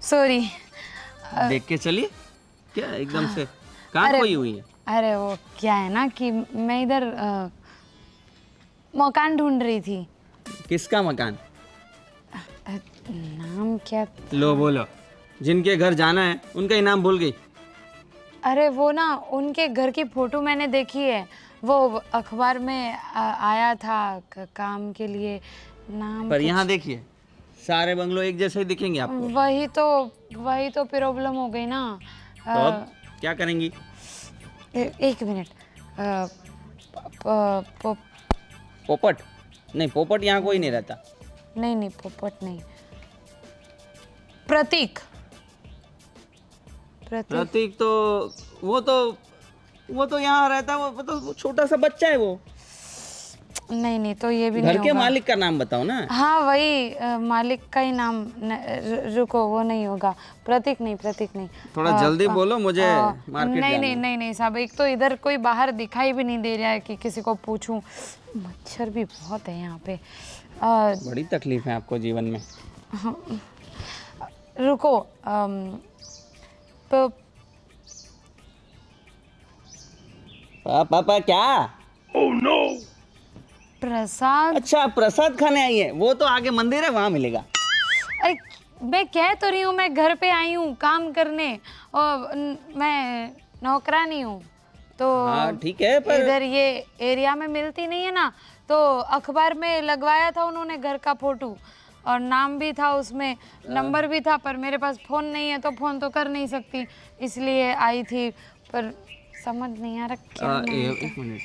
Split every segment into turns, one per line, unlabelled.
Sorry.
देख के चलिए, क्या एकदम से कहाँ खोई हुई है?
अरे वो क्या है ना कि मैं इधर मकान ढूंढ रही थी।
किसका मकान?
नाम क्या था?
लो बोलो, जिनके घर जाना है उनका ही नाम भूल गई।
अरे वो ना, उनके घर की फोटो मैंने देखी है, वो अखबार में आया था काम के लिए। नाम
पर यहाँ देखिए, सारे बंगलो एक जैसे ही दिखेंगे आपको।
वही तो प्रॉब्लम हो गई ना।
तो अब क्या करेंगी?
एक मिनट।
पोपट? नहीं, पोपट यहाँ कोई नहीं रहता।
नहीं पोपट नहीं, प्रतीक।
प्रतीक तो वो तो यहाँ रहता है, वो तो छोटा सा बच्चा है वो।
नहीं तो ये भी नहीं
घर के
होगा।
मालिक का नाम बताओ ना।
हाँ वही मालिक का ही नाम। रुको, वो नहीं होगा। प्रतीक नहीं।
थोड़ा जल्दी बोलो, मुझे मार्केट जाना है।
नहीं साहब, एक तो इधर कोई बाहर दिखाई भी नहीं दे रहा है कि किसी को पूछूं। मच्छर भी बहुत है यहाँ पे।
बड़ी तकलीफ है आपको जीवन में।
रुको।
पापा क्या?
प्रसाद।
अच्छा, प्रसाद खाने आई है। वो तो आगे मंदिर है, वहां मिलेगा।
अरे मैं कह तो रही हूँ, मैं घर पे आई हूँ काम करने, और मैं नौकरानी हूँ तो।
हाँ ठीक है, पर
इधर ये एरिया में मिलती नहीं है ना, तो अखबार में लगवाया था उन्होंने घर का फोटो, और नाम भी था उसमें, नंबर भी था, पर मेरे पास फ़ोन नहीं है तो फ़ोन तो कर नहीं सकती, इसलिए आई थी। पर समझ नहीं आ रहा क्या
एक मिनट।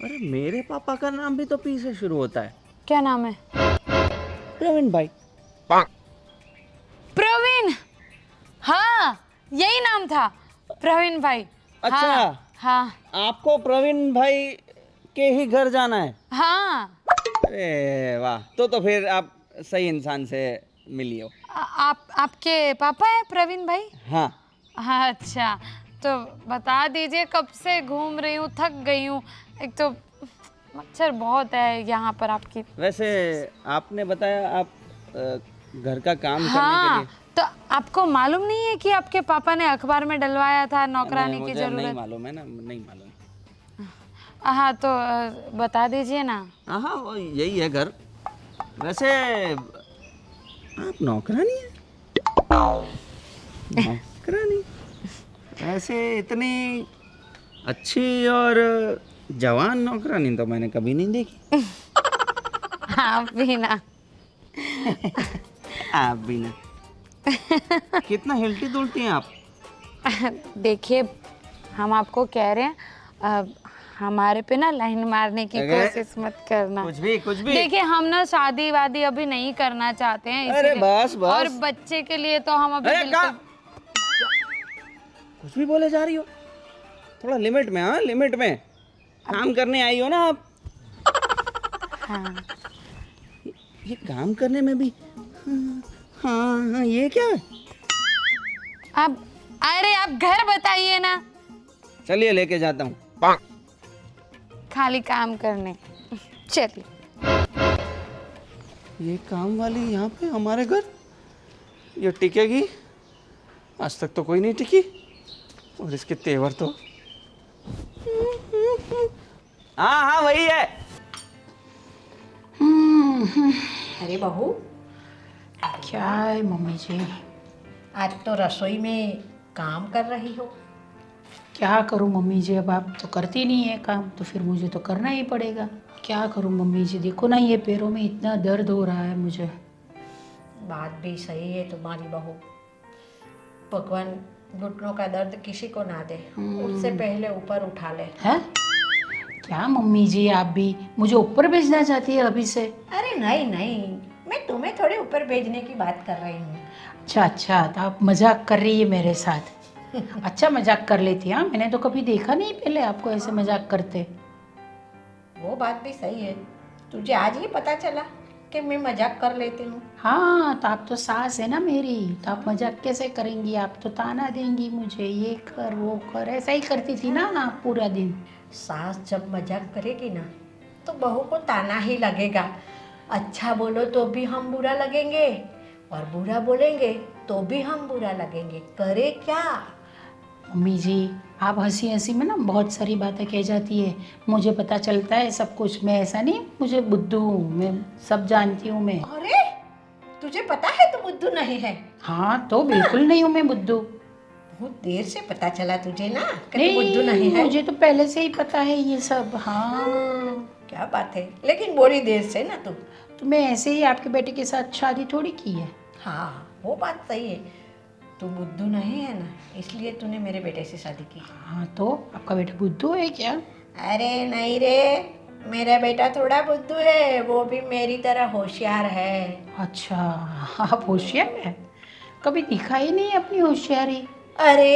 अरे मेरे पापा का नाम भी तो पी से शुरू होता है।
क्या नाम है?
प्रवीण भाई।
प्रवीण, हाँ यही नाम था, प्रवीण भाई।
अच्छा।
हाँ
आपको प्रवीण भाई के ही घर जाना है?
हाँ।
अरे वाह, तो फिर आप सही इंसान से मिली हो।
आपके पापा है प्रवीण भाई?
हाँ।
हाँ अच्छा, तो बता दीजिए, कब से घूम रही हूँ, थक गई हूँ, एक तो मच्छर बहुत है यहाँ पर आपकी।
वैसे आपने बताया आप घर का काम करने के लिए।
तो आपको मालूम नहीं है कि आपके पापा ने अखबार में डलवाया था नौकरानी की जरूरत?
नहीं मालूम है ना, नहीं मालूम।
हाँ तो बता दीजिए ना।
हाँ वो यही है घर। वैसे आप नौकरानी है? नौकरानी? वैसे इतनी अच्छी और जवान नौकरानी तो मैंने कभी नहीं देखी।
आप भी ना।
आप भी ना। कितना हिलती डुलती हैं आप।
देखिए, हम आपको कह रहे हैं, हमारे पे ना लाइन मारने की कोशिश मत करना।
कुछ भी।
देखिए, हम ना शादी वादी अभी नहीं करना चाहते हैं,
अरे बस।
और बच्चे के लिए तो हम अभी बिल्कुल।
कुछ भी बोले जा रही हो, थोड़ा लिमिट में। हाँ लिमिट में काम करने आई हो ना आप।
हाँ
ये काम करने में भी हाँ ये क्या है?
अरे आप घर बताइए ना।
चलिए लेके जाता हूँ।
खाली काम करने चलिए।
ये काम वाली यहाँ पे हमारे घर, ये टिकेगी? आज तक तो कोई नहीं टिकी, और इसके तेवर तो। हाँ वही है।
अरे बहू,
क्या है मम्मी जी?
आज तो रसोई में काम कर रही हो।
क्या करूं मम्मी जी, अब आप तो करती नहीं है काम, तो फिर मुझे तो करना ही पड़ेगा। क्या करूं मम्मी जी, देखो ना ये पैरों में इतना दर्द हो रहा है मुझे।
बात भी सही है तुम्हारी बहू। भगवान घुटनों का दर्द किसी को ना दे, उससे पहले ऊपर उठा ले।
हैं? क्या मम्मी जी, आप भी मुझे ऊपर भेजना चाहती है अभी से?
अरे नहीं, मैं तुम्हें थोड़े ऊपर भेजने की बात कर रही हूँ।
अच्छा, तो आप मजाक कर रही है मेरे साथ? अच्छा मजाक कर लेती। हाँ, मैंने तो कभी देखा नहीं पहले आपको ऐसे मजाक करते।
वो बात भी सही है, तुझे आज ही पता चला कि मैं मजाक कर लेती हूँ।
हाँ, तो आप तो सास है ना मेरी, तो आप मजाक कैसे करेंगी? आप तो ताना देंगी मुझे, ये कर वो कर, ऐसा ही करती थी ना आप पूरा दिन।
सास जब मजाक करेगी ना, तो बहू को ताना ही लगेगा। अच्छा बोलो तो भी हम बुरा लगेंगे और बुरा बोलेंगे तो भी हम बुरा लगेंगे। करे क्या?
मम्मी जी आप हंसी हंसी में ना बहुत सारी बातें कह जाती है, मुझे पता चलता है सब कुछ। मैं ऐसा नहीं, मुझे बुद्धू हूँ, मैं सब जानती हूँ मैं।
अरे तुझे पता है तू बुद्धू नहीं है?
हाँ तो बिल्कुल नहीं हूँ मैं बुद्धू।
बहुत देर से पता चला तुझे ना कि तू बुद्धू नहीं है।
मुझे तो पहले से ही पता है ये सब। हाँ
क्या बात है, लेकिन बड़ी देर से ना तू।
तो मैं ऐसे ही आपके बेटे के साथ शादी थोड़ी की है।
हाँ वो बात सही है, तू बुद्धू नहीं है ना, इसलिए तूने मेरे बेटे से शादी की।
हाँ तो आपका बेटा बुद्धू है क्या?
अरे नहीं रे, मेरा बेटा थोड़ा बुद्धू है, वो भी मेरी तरह होशियार है।
अच्छा आप होशियार है, कभी दिखा ही नहीं अपनी होशियारी।
अरे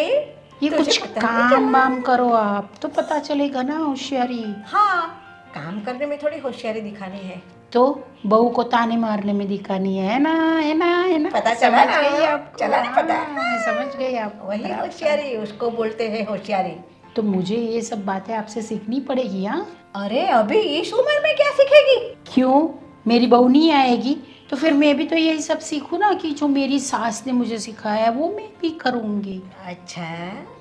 ये
तुझे
कुछ
पता नहीं
काम
चला?
वाम करो आप तो पता चलेगा ना होशियारी।
हाँ, काम करने में थोड़ी होशियारी दिखानी है।
तो बहू को ताने मारने में दिखानी है ना, है ना, है ना।
पता चला
समझ
ना?
गई आपको?
चला ना पता?
हाँ, मैं समझ गई आप।
वही होशियारी, उसको बोलते हैं होशियारी।
तो मुझे ये सब बातें आपसे सीखनी पड़ेगी। हाँ
अरे अभी इस उम्र में क्या सीखेगी?
क्यों, मेरी बहू नहीं आएगी तो फिर मैं भी तो यही सब सीखूं ना, कि जो मेरी सास ने मुझे सिखाया वो मैं भी करूँगी।
अच्छा,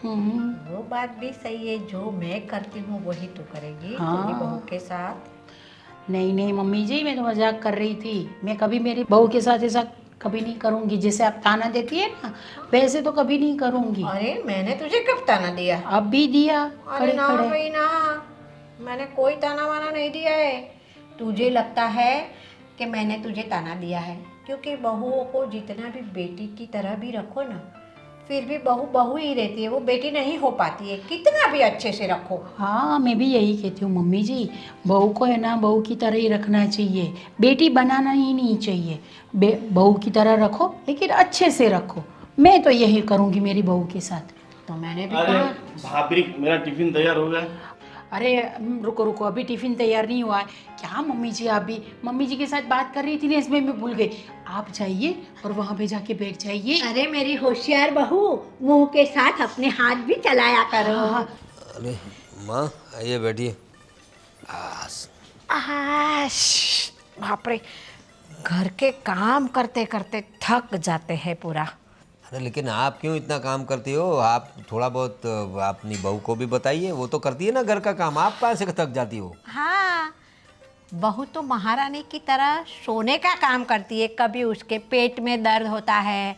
हम्म।
वो बात भी सही है, जो मैं करती हूँ वही तू करेगी
हाँ।
अपनी बहू के साथ।
नहीं नहीं मम्मी जी, मैं तो मजाक कर रही थी। मैं कभी मेरी बहू के साथ ऐसा कभी नहीं करूँगी, जैसे आप ताना देती है ना वैसे तो कभी नहीं करूँगी।
अरे मैंने तुझे कब ताना दिया?
अब भी दिया
अरे
खड़े
ना
खड़े।
भाई ना, मैंने कोई ताना वाना नहीं दिया है। तुझे लगता है कि मैंने तुझे ताना दिया है, क्योंकि बहुओं को जितना भी बेटी की तरह भी रखो ना, फिर भी बहू बहू ही रहती है, वो बेटी नहीं हो पाती है, कितना भी अच्छे से रखो।
हाँ मैं भी यही कहती हूँ मम्मी जी, बहू को है ना बहू की तरह ही रखना चाहिए, बेटी बनाना ही नहीं चाहिए। बहू की तरह रखो लेकिन अच्छे से रखो। मैं तो यही करूँगी मेरी बहू के साथ।
तो मैंने भी
अरे
कहा।
भाभी मेरा टिफिन तैयार हो गया।
अरे रुको रुको, अभी टिफिन तैयार नहीं हुआ है क्या? मम्मी जी आप भी मम्मी जी के साथ बात कर रही थी ना, इसमें मैं भूल गई। आप जाइए और वहाँ पे जाके बैठ जाइए।
अरे मेरी होशियार बहू, मुंह के साथ अपने हाथ भी चलाया करो।
हाँ,
अरे माँ आइए बैठिए।
बाप रे, घर के काम करते करते थक जाते हैं पूरा।
अरे लेकिन आप क्यों इतना काम करती हो? आप थोड़ा बहुत अपनी बहू को भी बताइए, वो तो करती है ना घर का काम, आप कहाँ से थक जाती हो?
हाँ, बहू तो महारानी की तरह सोने का काम करती है। कभी उसके पेट में दर्द होता है,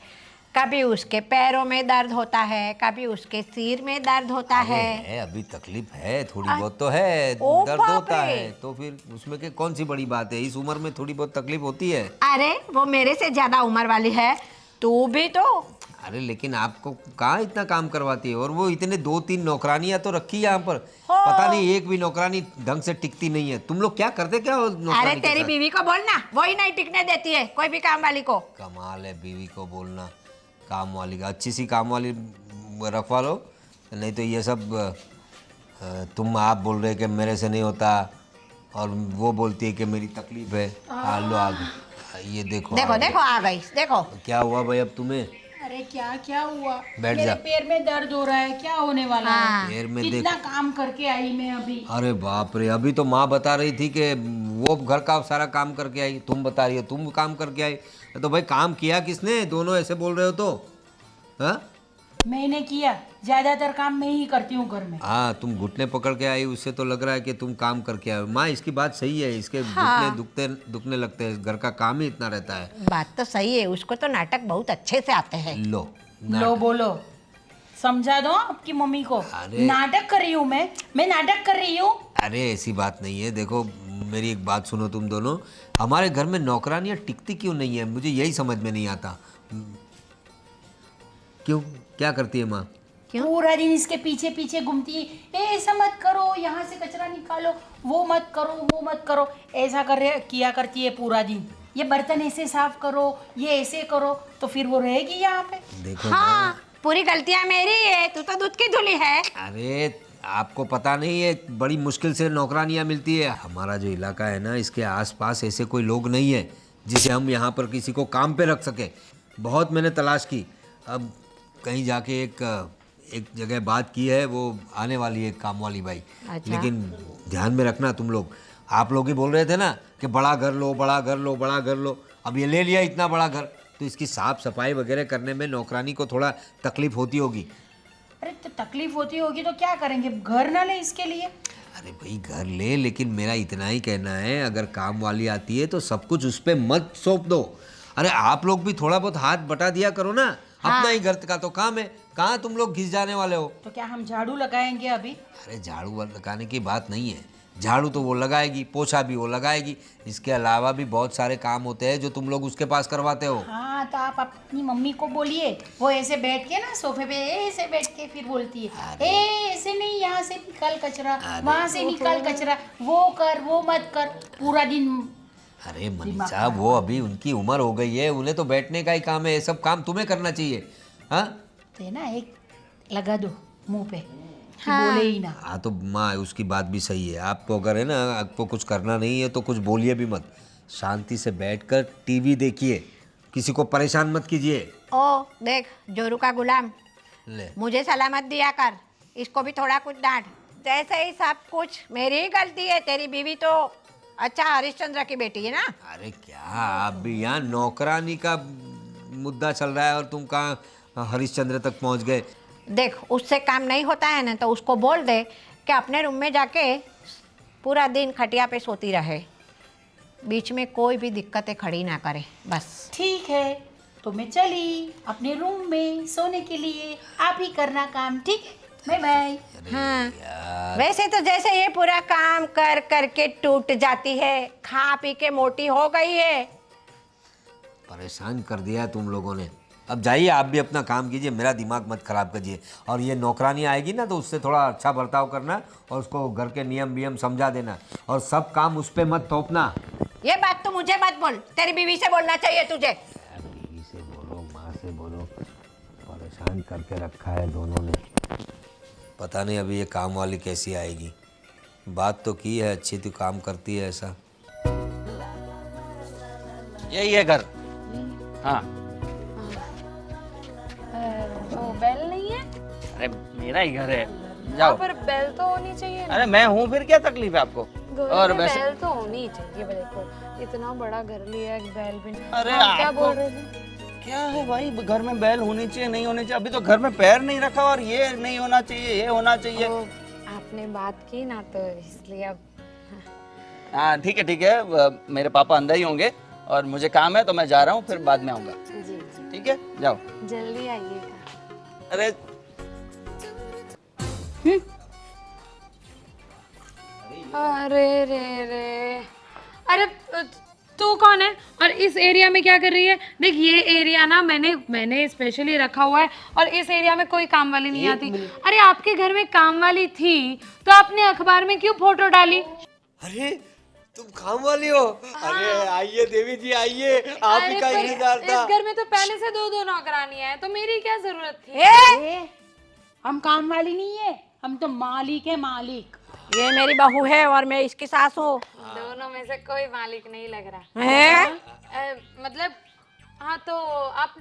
कभी उसके पैरों में दर्द होता है, कभी उसके सिर में दर्द होता है।
अभी तकलीफ है थोड़ी बहुत तो है,
ओ
दर्द
बाप
होता
रे।
है तो फिर उसमें के कौन सी बड़ी बात है? इस उम्र में थोड़ी बहुत तकलीफ होती है।
अरे वो मेरे से ज्यादा उम्र वाली है, तू भी तो।
अरे लेकिन आपको कहाँ इतना काम करवाती है? और वो इतने 2-3 नौकरानियां तो रखी है यहाँ पर,
हाँ।
पता नहीं एक भी नौकरानी ढंग से टिकती नहीं है। तुम लोग क्या करते क्या हो नौकरानी
अरे
के
तेरी
साथ?
बीवी को बोलना, वही नहीं टिकने देती है कोई भी काम वाली को।
कमाल है, बीवी को बोलना काम वाली का। अच्छी सी काम वाली रखवा लो, नहीं तो ये सब तुम आप बोल रहे कि मेरे से नहीं होता और वो बोलती है कि मेरी तकलीफ है। लो आ गई, ये देखो
देखो
आ गई।
देखो आ गई, देखो।
क्या हुआ भाई अब तुम्हें?
अरे क्या क्या हुआ?
बैठ
मेरे
जा।
पैर में दर्द हो रहा है, क्या होने वाला
हाँ।
है?
पैर में
कितना
देख।
काम करके आई मैं अभी।
अरे बाप रे, अभी तो माँ बता रही थी कि वो घर का सारा काम करके आई, तुम बता रही हो तुम काम करके आई। तो भाई काम किया किसने? दोनों ऐसे बोल रहे हो तो? हाँ
मैंने किया, ज्यादातर काम मैं ही करती हूँ घर में।
हाँ, तुम घुटने पकड़ के आई, उससे तो लग रहा है कि तुम काम करके आए हो। माँ इसकी बात सही है, इसके घुटने दुखने लगते हैं, घर का काम ही इतना रहता है।
बात तो सही है, उसको तो नाटक बहुत अच्छे से आते हैं।
लो
लो बोलो, समझा दो आपकी मम्मी को।
अरे।
नाटक कर रही हूँ मैं नाटक कर रही हूँ।
अरे ऐसी बात नहीं है, देखो मेरी एक बात सुनो तुम दोनों, हमारे घर में नौकरानियाँ टिकती क्यों नहीं है? मुझे यही समझ में नहीं आता। क्यों, क्या करती है माँ?
पूरा दिन इसके पीछे पीछे घूमती है, "ए, ऐसा मत करो, यहाँ से कचरा निकालो, वो मत करो, वो मत करो, ऐसा किया करती है पूरा दिन। ये बर्तन ऐसे साफ करो, ये ऐसे करो, तो फिर वो रहेगी यहाँ पे।
देखो
हाँ, पूरी गलतियां मेरी है, तू तो दूध की धुली है।
अरे आपको पता नहीं है, बड़ी मुश्किल से नौकरानियाँ मिलती है। हमारा जो इलाका है ना, इसके आसपास ऐसे कोई लोग नहीं है जिसे हम यहाँ पर किसी को काम पे रख सके। बहुत मैंने तलाश की, अब कहीं जाके एक जगह बात की है, वो आने वाली है काम वाली बाई।
अच्छा।
लेकिन ध्यान में रखना तुम लोग, आप लोग ही बोल रहे थे ना कि बड़ा घर लो, बड़ा घर लो, बड़ा घर लो। अब ये ले लिया इतना बड़ा घर, तो इसकी साफ सफाई वगैरह करने में नौकरानी को थोड़ा तकलीफ होती होगी।
अरे तो तकलीफ होती होगी तो क्या करेंगे, घर ना ले इसके लिए?
अरे भाई घर ले, लेकिन मेरा इतना ही कहना है, अगर काम वाली आती है तो सब कुछ उस पर मत सौंप दो। अरे आप लोग भी थोड़ा बहुत हाथ बटा दिया करो ना। अपना ही घर का तो काम है, कहाँ तुम लोग घिस जाने वाले हो।
तो क्या हम झाड़ू लगाएंगे अभी?
अरे झाड़ू लगाने की बात नहीं है, झाड़ू तो वो लगाएगी, पोछा भी वो लगाएगी, इसके अलावा भी बहुत सारे काम होते हैं जो तुम लोग उसके पास करवाते हो।
हाँ तो आप अपनी मम्मी को बोलिए, वो ऐसे बैठ के ना सोफे पे ऐसे बैठ के फिर बोलती है, ए ऐसे नहीं, यहाँ से निकाल कचरा, वहाँ से निकाल कचरा, वो कर वो मत कर, पूरा दिन।
अरे मनीषा, वो अभी उनकी उम्र हो गई है, उन्हें तो बैठने का ही काम है, ये सब काम तुम्हें करना चाहिए। हाँ
तो ना एक लगा दो मुंह पे, बोले ही ना।
हाँ तो माँ उसकी बात भी सही है, आपको अगर है ना, आपको कुछ करना नहीं है तो कुछ बोलिए भी मत, शांति से बैठकर टीवी देखिए, किसी को परेशान मत कीजिए।
ओ देख जोरू का गुलाम,
ले
मुझे सलामत दिया कर, इसको भी थोड़ा कुछ डांट। जैसे ही सब कुछ मेरी ही गलती है, तेरी बीवी तो अच्छा हरिश्चंद्र की बेटी है ना।
अरे क्या आप भी यहाँ नौकरानी का मुद्दा चल रहा है और तुम कहाँ हरिश्चंद्र तक पहुँच गए।
देख उससे काम नहीं होता है ना, तो उसको बोल दे कि अपने रूम में जाके पूरा दिन खटिया पे सोती रहे, बीच में कोई भी दिक्कतें खड़ी ना करे, बस।
ठीक है तो मैं चली अपने रूम में सोने के लिए, आप ही करना काम, ठीक है, बाय बाय।
हाँ वैसे तो जैसे ये पूरा काम कर करके टूट जाती है, खा पी के मोटी हो गई है।
परेशान कर दिया है तुम लोगों ने। अब जाइए आप भी अपना काम कीजिए, मेरा दिमाग मत खराब कीजिए। और ये नौकरानी आएगी ना तो उससे थोड़ा अच्छा बर्ताव करना और उसको घर के नियम वियम समझा देना, और सब काम उस पर मत थोपना।
ये बात तो मुझे मत बोल, तेरी बीवी से बोलना चाहिए तुझे।
बीवी से बोलो, माँ से बोलो, परेशान करके रखा है दोनों ने। पता नहीं अभी ये काम वाली कैसी आएगी। बात तो की है अच्छी, तो काम करती है ऐसा।
यही है घर। हाँ
वो बेल नहीं है?
अरे मेरा ही घर है, जाओ।
पर बेल तो होनी चाहिए ना।
अरे मैं हूँ, फिर क्या तकलीफ है आपको?
घर
और
में
वैसे
बेल तो होनी चाहिए। देखो इतना बड़ा घर लिया, एक बेल भी नहीं।
अरे
आप क्या
आपको-
बोल रहे थे?
क्या है भाई, घर में बैल होनी चाहिए नहीं होनी चाहिए? अभी तो घर में पैर नहीं रखा और ये नहीं होना चाहिए, ये होना चाहिए।
वो आपने बात की ना तो इसलिए अब।
हाँ ठीक है ठीक है, मेरे पापा अंदर ही होंगे और मुझे काम है तो मैं जा रहा हूँ, फिर बाद में आऊँगा।
जी जी
ठीक है जाओ।
जल्दी आइएगा।
अरे
अरे रे रे, अरे तू कौन है और इस एरिया में क्या कर रही है? देख ये एरिया ना मैंने स्पेशली रखा हुआ है और इस एरिया में कोई काम वाली नहीं आती। अरे आपके घर में काम वाली थी तो आपने अखबार में क्यों फोटो डाली?
अरे तुम काम वाली हो? अरे आइए देवी जी आइए, आप ही का
पर
इंतजार था।
इस घर में तो पहले से दो नौकरानियां हैं, तो मेरी क्या जरूरत थी?
ए, हम काम वाली नहीं है, हम तो मालिक है, मालिक।
ये मेरी बहू है और मैं इसकी सास हूँ।
दोनों में से कोई मालिक नहीं लग रहा
हैं?
मतलब हाँ तो आप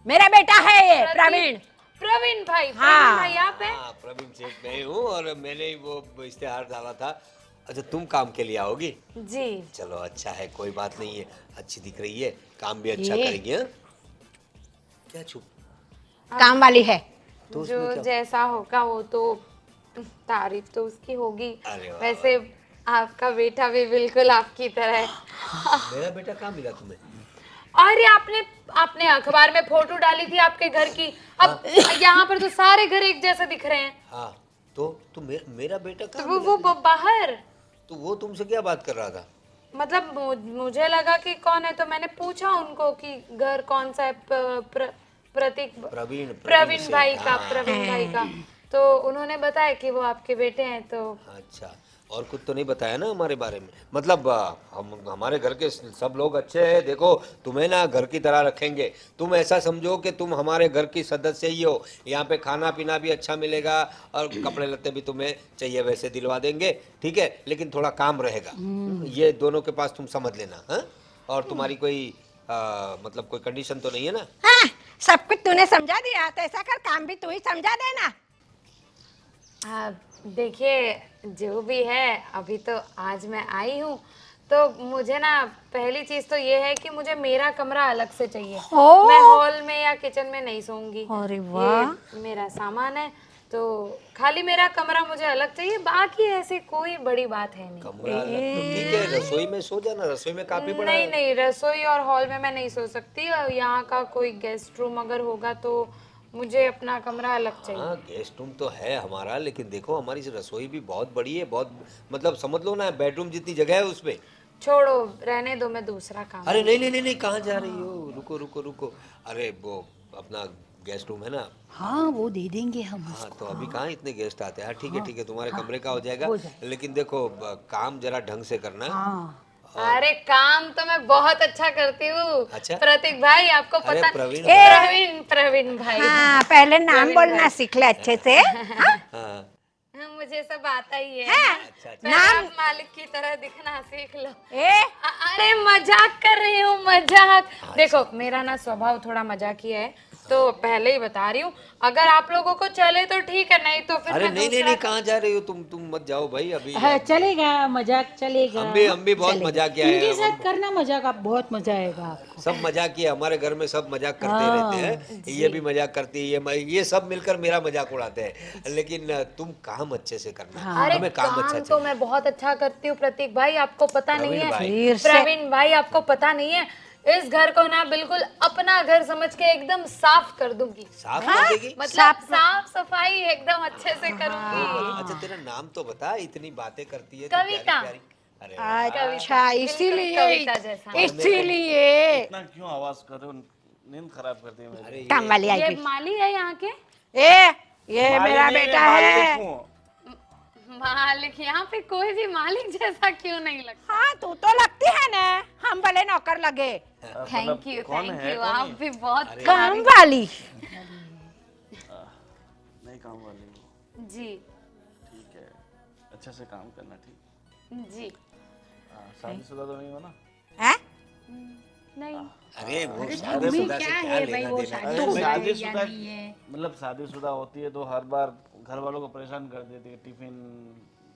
मेरा बेटा है ये प्रवीण।
प्रवीण भाई।
हाँ।
प्रवीण भाई आप हैं?
हाँ प्रवीण सेठ मैं हूँ और मैंने ही वो इश्तेहार डाला था। अच्छा तुम काम के लिए आओगी?
जी।
चलो अच्छा है, कोई बात नहीं है, अच्छी दिख रही है, काम भी अच्छा करेगी। हाँ क्या चुप?
काम वाली है।
जो जैसा होगा वो तो तारीफ तो उसकी होगी।
अरे वाह।
वैसे आपका बेटा भी बिल्कुल आपकी तरह है।
मेरा बेटा कहाँ मिला तुम्हें?
अरे आपने अखबार में फोटो डाली थी आपके घर की। अब यहाँ पर तो सारे घर एक जैसे दिख रहे हैं।
हाँ तो मेरा बेटा
तो
कहाँ
वो बाहर।
तो वो तुमसे क्या बात कर रहा था?
मतलब मुझे लगा कि कौन है तो मैंने पूछा उनको कि घर कौन सा है। प्रतीक प्रवीण भाई का। प्रवीण भाई का तो उन्होंने बताया कि वो आपके बेटे हैं। तो
अच्छा, और कुछ तो नहीं बताया ना हमारे बारे में? मतलब हम हमारे घर के सब लोग अच्छे हैं। देखो तुम्हें ना घर की तरह रखेंगे। तुम ऐसा समझो कि तुम हमारे घर की सदस्य ही हो। यहाँ पे खाना पीना भी अच्छा मिलेगा और कपड़े लत्ते भी तुम्हें चाहिए वैसे दिलवा देंगे, ठीक है? लेकिन थोड़ा काम रहेगा, ये दोनों के पास तुम समझ लेना। हाँ, और तुम्हारी कोई मतलब कोई कंडीशन तो नहीं है ना?
हाँ, सब कुछ तूने समझा दिया तो ऐसा कर, काम भी तू ही समझा देना।
देखिए जो भी है, अभी तो आज मैं आई हूँ, तो मुझे ना पहली चीज तो ये है कि मुझे मेरा कमरा अलग से चाहिए। मैं हॉल में या किचन में नहीं सोऊंगी।
अरे वाह।
ये मेरा सामान है, तो खाली मेरा कमरा मुझे अलग चाहिए, बाकी ऐसी कोई बड़ी बात है नहीं।
कमरा अलग तो ठीक है, रसोई में सो जाना, रसोई में काफी बड़ा
नहीं
है।
नहीं, रसोई और हॉल में मैं नहीं सो सकती, और यहाँ का कोई गेस्ट रूम अगर होगा तो मुझे अपना कमरा अलग चाहिए।
हाँ गेस्ट रूम तो है हमारा, लेकिन देखो हमारी रसोई भी बहुत बड़ी है, बहुत मतलब समझ लो ना बेडरूम जितनी जगह है उसपे।
छोड़ो, रहने दो, मैं दूसरा काम।
अरे नहीं नहीं नहीं नहीं, कहाँ जा रही हो, रुको रुको रुको। अरे वो अपना गेस्ट रूम है ना,
हाँ वो दे देंगे हम।
हाँ तो अभी कहाँ इतने गेस्ट आते हैं। हाँ ठीक है तुम्हारे कमरे का हो जाएगा, लेकिन देखो काम जरा ढंग से करना।
हाँ
अरे काम तो मैं बहुत अच्छा करती हूँ।
अच्छा?
प्रतीक भाई आपको
अरे
पता।
प्रवीण
प्रवीण भाई।
हाँ, पहले नाम बोलना सीख ले अच्छे से। हाँ?
हाँ
हाँ, मुझे सब आता ही है।
अच्छा अच्छा।
पहले आप मालिक की तरह दिखना सीख लो।
ए,
अरे मजाक कर रही हूँ, मजाक। देखो मेरा ना स्वभाव थोड़ा मजाकी है, तो पहले ही बता रही हूँ, अगर आप लोगों को चले तो ठीक है, नहीं तो फिर
अरे
मैं
नहीं नहीं
दूसरा-
नहीं, कहाँ जा रही हो तुम मत जाओ भाई अभी।
हाँ, चलेगा मजाक चलेगा।
हम भी बहुत मजाक किया
इनके
है।
साथ करना मजाक, आप बहुत मजा आएगा आपको।
सब मजाक किया, हमारे घर में सब मजाक करते रहते हैं। ये भी मजाक करती है, ये सब मिलकर मेरा मजाक उड़ाते हैं, लेकिन तुम काम अच्छे से करना।
अरे
तुम्हें काम अच्छा
काम तो
चाहिए।
मैं बहुत अच्छा करती हूँ प्रतीक भाई, आपको पता नहीं है।
भाई।
फिर से
प्रवीण भाई आपको पता नहीं है, इस घर को ना बिल्कुल अपना घर समझ के एकदम साफ कर दूंगी।
साफ कर देगी।
मतलब साफ सफाई एकदम अच्छे से करूंगी।
अच्छा तेरा नाम तो बता, इतनी बातें करती है तो
कविता।
प्यारी प्यारी। अरे
अच्छा,
बिल्कुल
इसीलिए
कविता जैसा।
इसीलिए
इतना क्यों आवाज कर रहे हो, नींद खराब कर दी है मेरी।
काम वाली आई
ये
थी।
माली है यहाँ के।
ये मेरा बेटा है।
मालिक यहाँ पे कोई भी मालिक जैसा क्यों नहीं लगता।
हाँ, तू तो लगती है ना, हम भले नौकर लगे।
थैंक यू
कौन
थैंक
है,
यू,
कौन
आप भी बहुत
काम वाली।
नहीं काम वाली हो,
जी
ठीक है, अच्छे से काम करना, ठीक।
जी।
शादीशुदा तो नहीं हो ना?
हैं?
नहीं
अरे वो शादीशुदा से क्या लेना देना।
अरे शादीशुदा मतलब शादीशुदा होती है तो हर बार घर वालों को परेशान कर देती है, टिफिन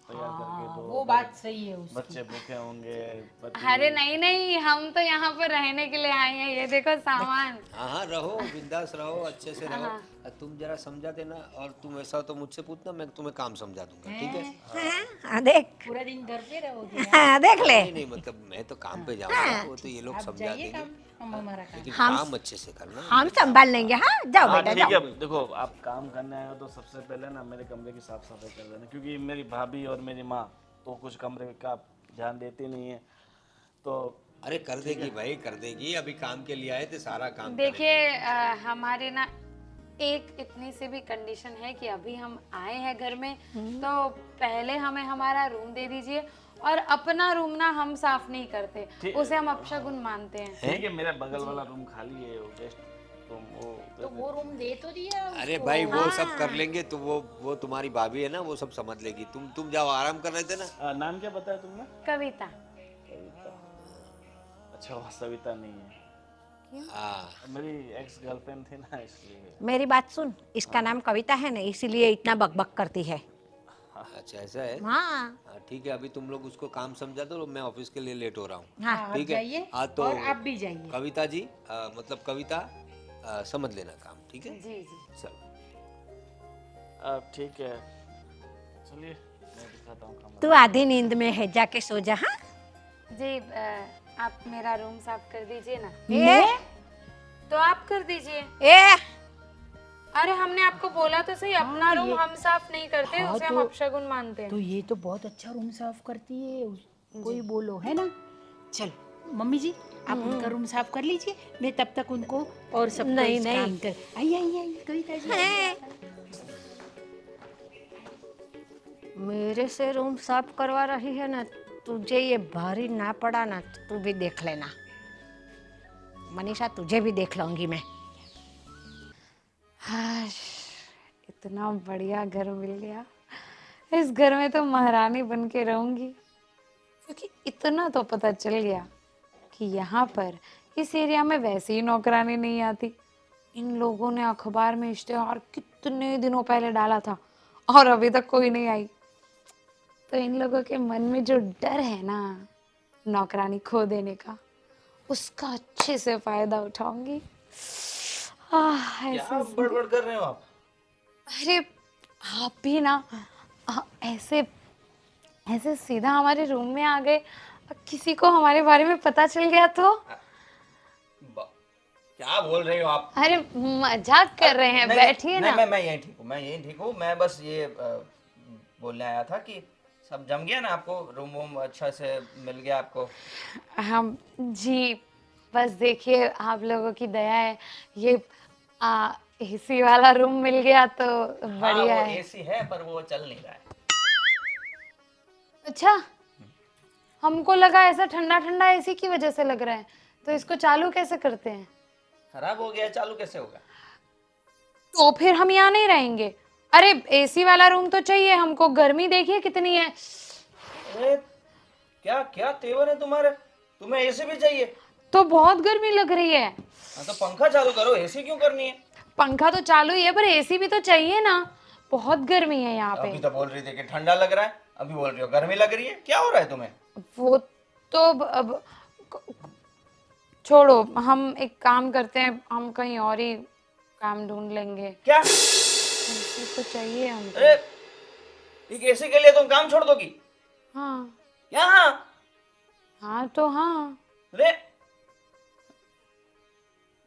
तैयार करके दो,
वो बात सही है उसकी।
बच्चे भूखे होंगे, पति।
अरे नहीं नहीं, हम तो यहाँ पर रहने के लिए आए हैं, ये देखो सामान।
हाँ रहो बिंदास रहो, अच्छे से रहो। तुम जरा समझा देना, और तुम ऐसा हो तो मुझसे पूछना, मैं तुम्हें काम समझा दूंगा, ठीक है।
हाँ, देख।
पूरा दिन घर पे रहोगे।
हाँ, देख ले।
नहीं नहीं मतलब मैं तो काम पे जाऊंगा, वो तो ये लोग समझा
जाइए
देंगे,
हम हमारा काम।
लेकिन काम अच्छे से करना।
हम संभाल लेंगे। हाँ, जाओ
हाँ
बेटा
ठीक
जाओ।
है, देखो आप काम करने आए हो तो सबसे पहले ना मेरे कमरे की साफ सफाई कर देना, क्योंकि मेरी भाभी और मेरी माँ तो कुछ कमरे का ध्यान देती नहीं है, तो
अरे कर देगी भाई, कर देगी। अभी काम के लिए आए थे, सारा काम
देखिए हमारे ना एक इतनी सी भी कंडीशन है कि अभी हम आए हैं घर में, तो पहले हमें हमारा रूम दे दीजिए, और अपना रूम ना हम साफ नहीं करते, उसे हम अपशगुन मानते हैं।
ठीक है, मेरा बगल वाला रूम खाली है, वो गेस्ट रूम,
तो वो रूम दे तो दिया।
अरे भाई वो सब कर लेंगे, तो वो तुम्हारी भाभी है ना, वो सब समझ लेगी। तुम जाओ, आराम कर रहे थे ना।
नाम क्या बताया तुमने?
कविता।
कविता। अच्छा वो सविता नहीं है,
हाँ
मेरी एक्स गर्लफ्रेंड थी ना, इसलिए।
मेरी बात सुन, इसका नाम कविता है ना, इसीलिए इतना बकबक करती है।
अच्छा ऐसा है।
हाँ
हाँ, ठीक है, अभी तुम लोग उसको काम समझा दो, मैं ऑफिस के लिए लेट हो रहा हूँ।
हाँ,
ठीक है।
जाइए
हाँ तो
और आप भी जाइए।
कविता जी मतलब कविता समझ लेना काम, ठीक है।
जी जी।
चल
ठीक है, चलिए मैं दिखाता हूँ कमरा।
तू आधी नींद में है, जाके सो जा। हाँ,
जी आप मेरा रूम साफ कर दीजिए ना।
ए,
तो आप कर दीजिए।
ए,
अरे हमने आपको बोला तो सही, अपना रूम हम साफ नहीं करते, उसे हम अपशगुन मानते हैं।
तो ये तो बहुत अच्छा रूम साफ करती है, कोई बोलो है ना। चल मम्मी जी आप उनका रूम साफ कर लीजिए, मैं तब तक उनको और सब
नहीं,
काम कर। आई कविता जी।
मेरे से रूम साफ करवा रही है ना, तुझे ये भारी ना पड़ा ना, तो तू भी देख लेना। मनीषा तुझे भी देख लूंगी मैं।
हाश, इतना बढ़िया घर मिल गया, इस घर में तो महारानी बन के रहूंगी। क्योंकि इतना तो पता चल गया कि यहाँ पर इस एरिया में वैसे ही नौकरानी नहीं आती। इन लोगों ने अखबार में इश्तेहार कितने दिनों पहले डाला था और अभी तक कोई नहीं आई। तो इन लोगों के मन में जो डर है ना नौकरानी खो देने का, उसका अच्छे से फायदा उठाऊंगी।
क्या
ऐसे
बड़बड़ कर रहे हो आप?
अरे आप भी ना ऐसे ऐसे सीधा हमारे रूम में आ गए, किसी को हमारे बारे में पता चल गया तो?
क्या बोल रही हो आप?
अरे मजाक कर रहे हैं, बैठिए ना।
मैं यहीं ठीक हूँ, मैं यहीं ठीक हूँ। मैं बस ये बोलने आया था कि सब जम गया ना, आपको रूम वूम अच्छा से मिल गया आपको?
हम जी बस देखिए आप लोगों की दया है, ये एसी वाला रूम मिल गया तो बढ़िया
हाँ, वो
है।
एसी है पर वो चल नहीं रहा है।
अच्छा, हमको लगा ऐसा ठंडा ठंडा एसी की वजह से लग रहा है, तो इसको चालू कैसे करते हैं?
खराब हो गया, चालू कैसे होगा?
तो फिर हम यहाँ नहीं रहेंगे। अरे एसी वाला रूम तो चाहिए हमको, गर्मी देखिए कितनी है।
अरे क्या क्या तेवर है तुम्हारे, तुम्हें एसी भी चाहिए?
तो बहुत गर्मी लग रही है।
हाँ तो पंखा चालू करो, एसी क्यों करनी है?
पंखा तो चालू ही है पर एसी भी तो चाहिए ना, बहुत गर्मी है यहाँ
अभी
पे।
तो बोल रही थी कि ठंडा लग रहा है, अभी बोल रही हो गर्मी लग रही है। क्या हो रहा है तुम्हें?
वो तो अब छोड़ो, हम एक काम करते हैं, हम कहीं और ही काम ढूंढ लेंगे।
क्या?
एसी तो चाहिए हमको।
अरे एक एसी के लिए तुम काम छोड़ दोगी?
हाँ
यहाँ?
हाँ तो हाँ।
अरे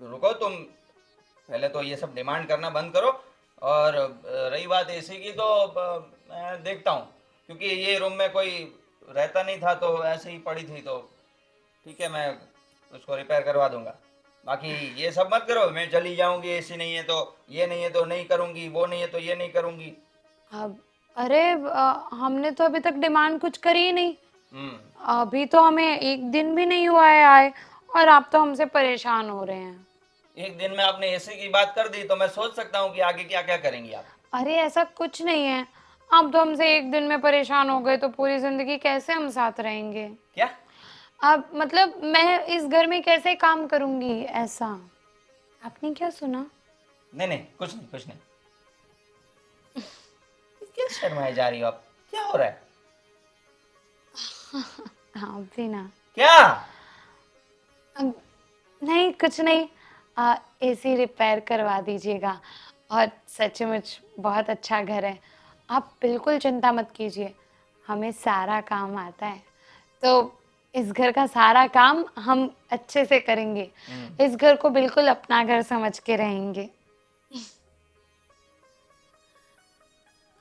रुको, तुम पहले तो ये सब डिमांड करना बंद करो। और रही बात एसी की तो मैं देखता हूँ, क्योंकि ये रूम में कोई रहता नहीं था तो ऐसे ही पड़ी थी, तो ठीक है मैं उसको रिपेयर करवा दूंगा। बाकी ये सब मत करो, मैं चली जाऊंगी, एसी नहीं है तो ये नहीं है तो नहीं करूंगी, वो नहीं है तो ये नहीं करूंगी।
अब अरे हमने तो अभी तक डिमांड कुछ करी ही नहीं।
हम्म।
अभी तो हमें एक दिन भी नहीं हुआ है आए, और आप तो हमसे परेशान हो रहे हैं।
एक दिन में आपने एसी की बात कर दी तो मैं सोच सकता हूँ कि आगे क्या क्या करेंगी आप।
अरे ऐसा कुछ नहीं है, आप तो हमसे एक दिन में परेशान हो गए तो पूरी जिंदगी कैसे हम साथ रहेंगे?
क्या?
अब मतलब मैं इस घर में कैसे काम करूंगी ऐसा? आपने क्या सुना?
नहीं नहीं, कुछ नहीं कुछ नहीं। क्या शर्माए जा रही हो आप? क्या हो रहा है?
हाँ भी ना।
क्या?
नहीं कुछ नहीं, एसी रिपेयर करवा दीजिएगा। और सचमुच बहुत अच्छा घर है, आप बिल्कुल चिंता मत कीजिए, हमें सारा काम आता है। तो इस घर का सारा काम हम अच्छे से करेंगे, इस घर को बिल्कुल अपना घर समझ के रहेंगे।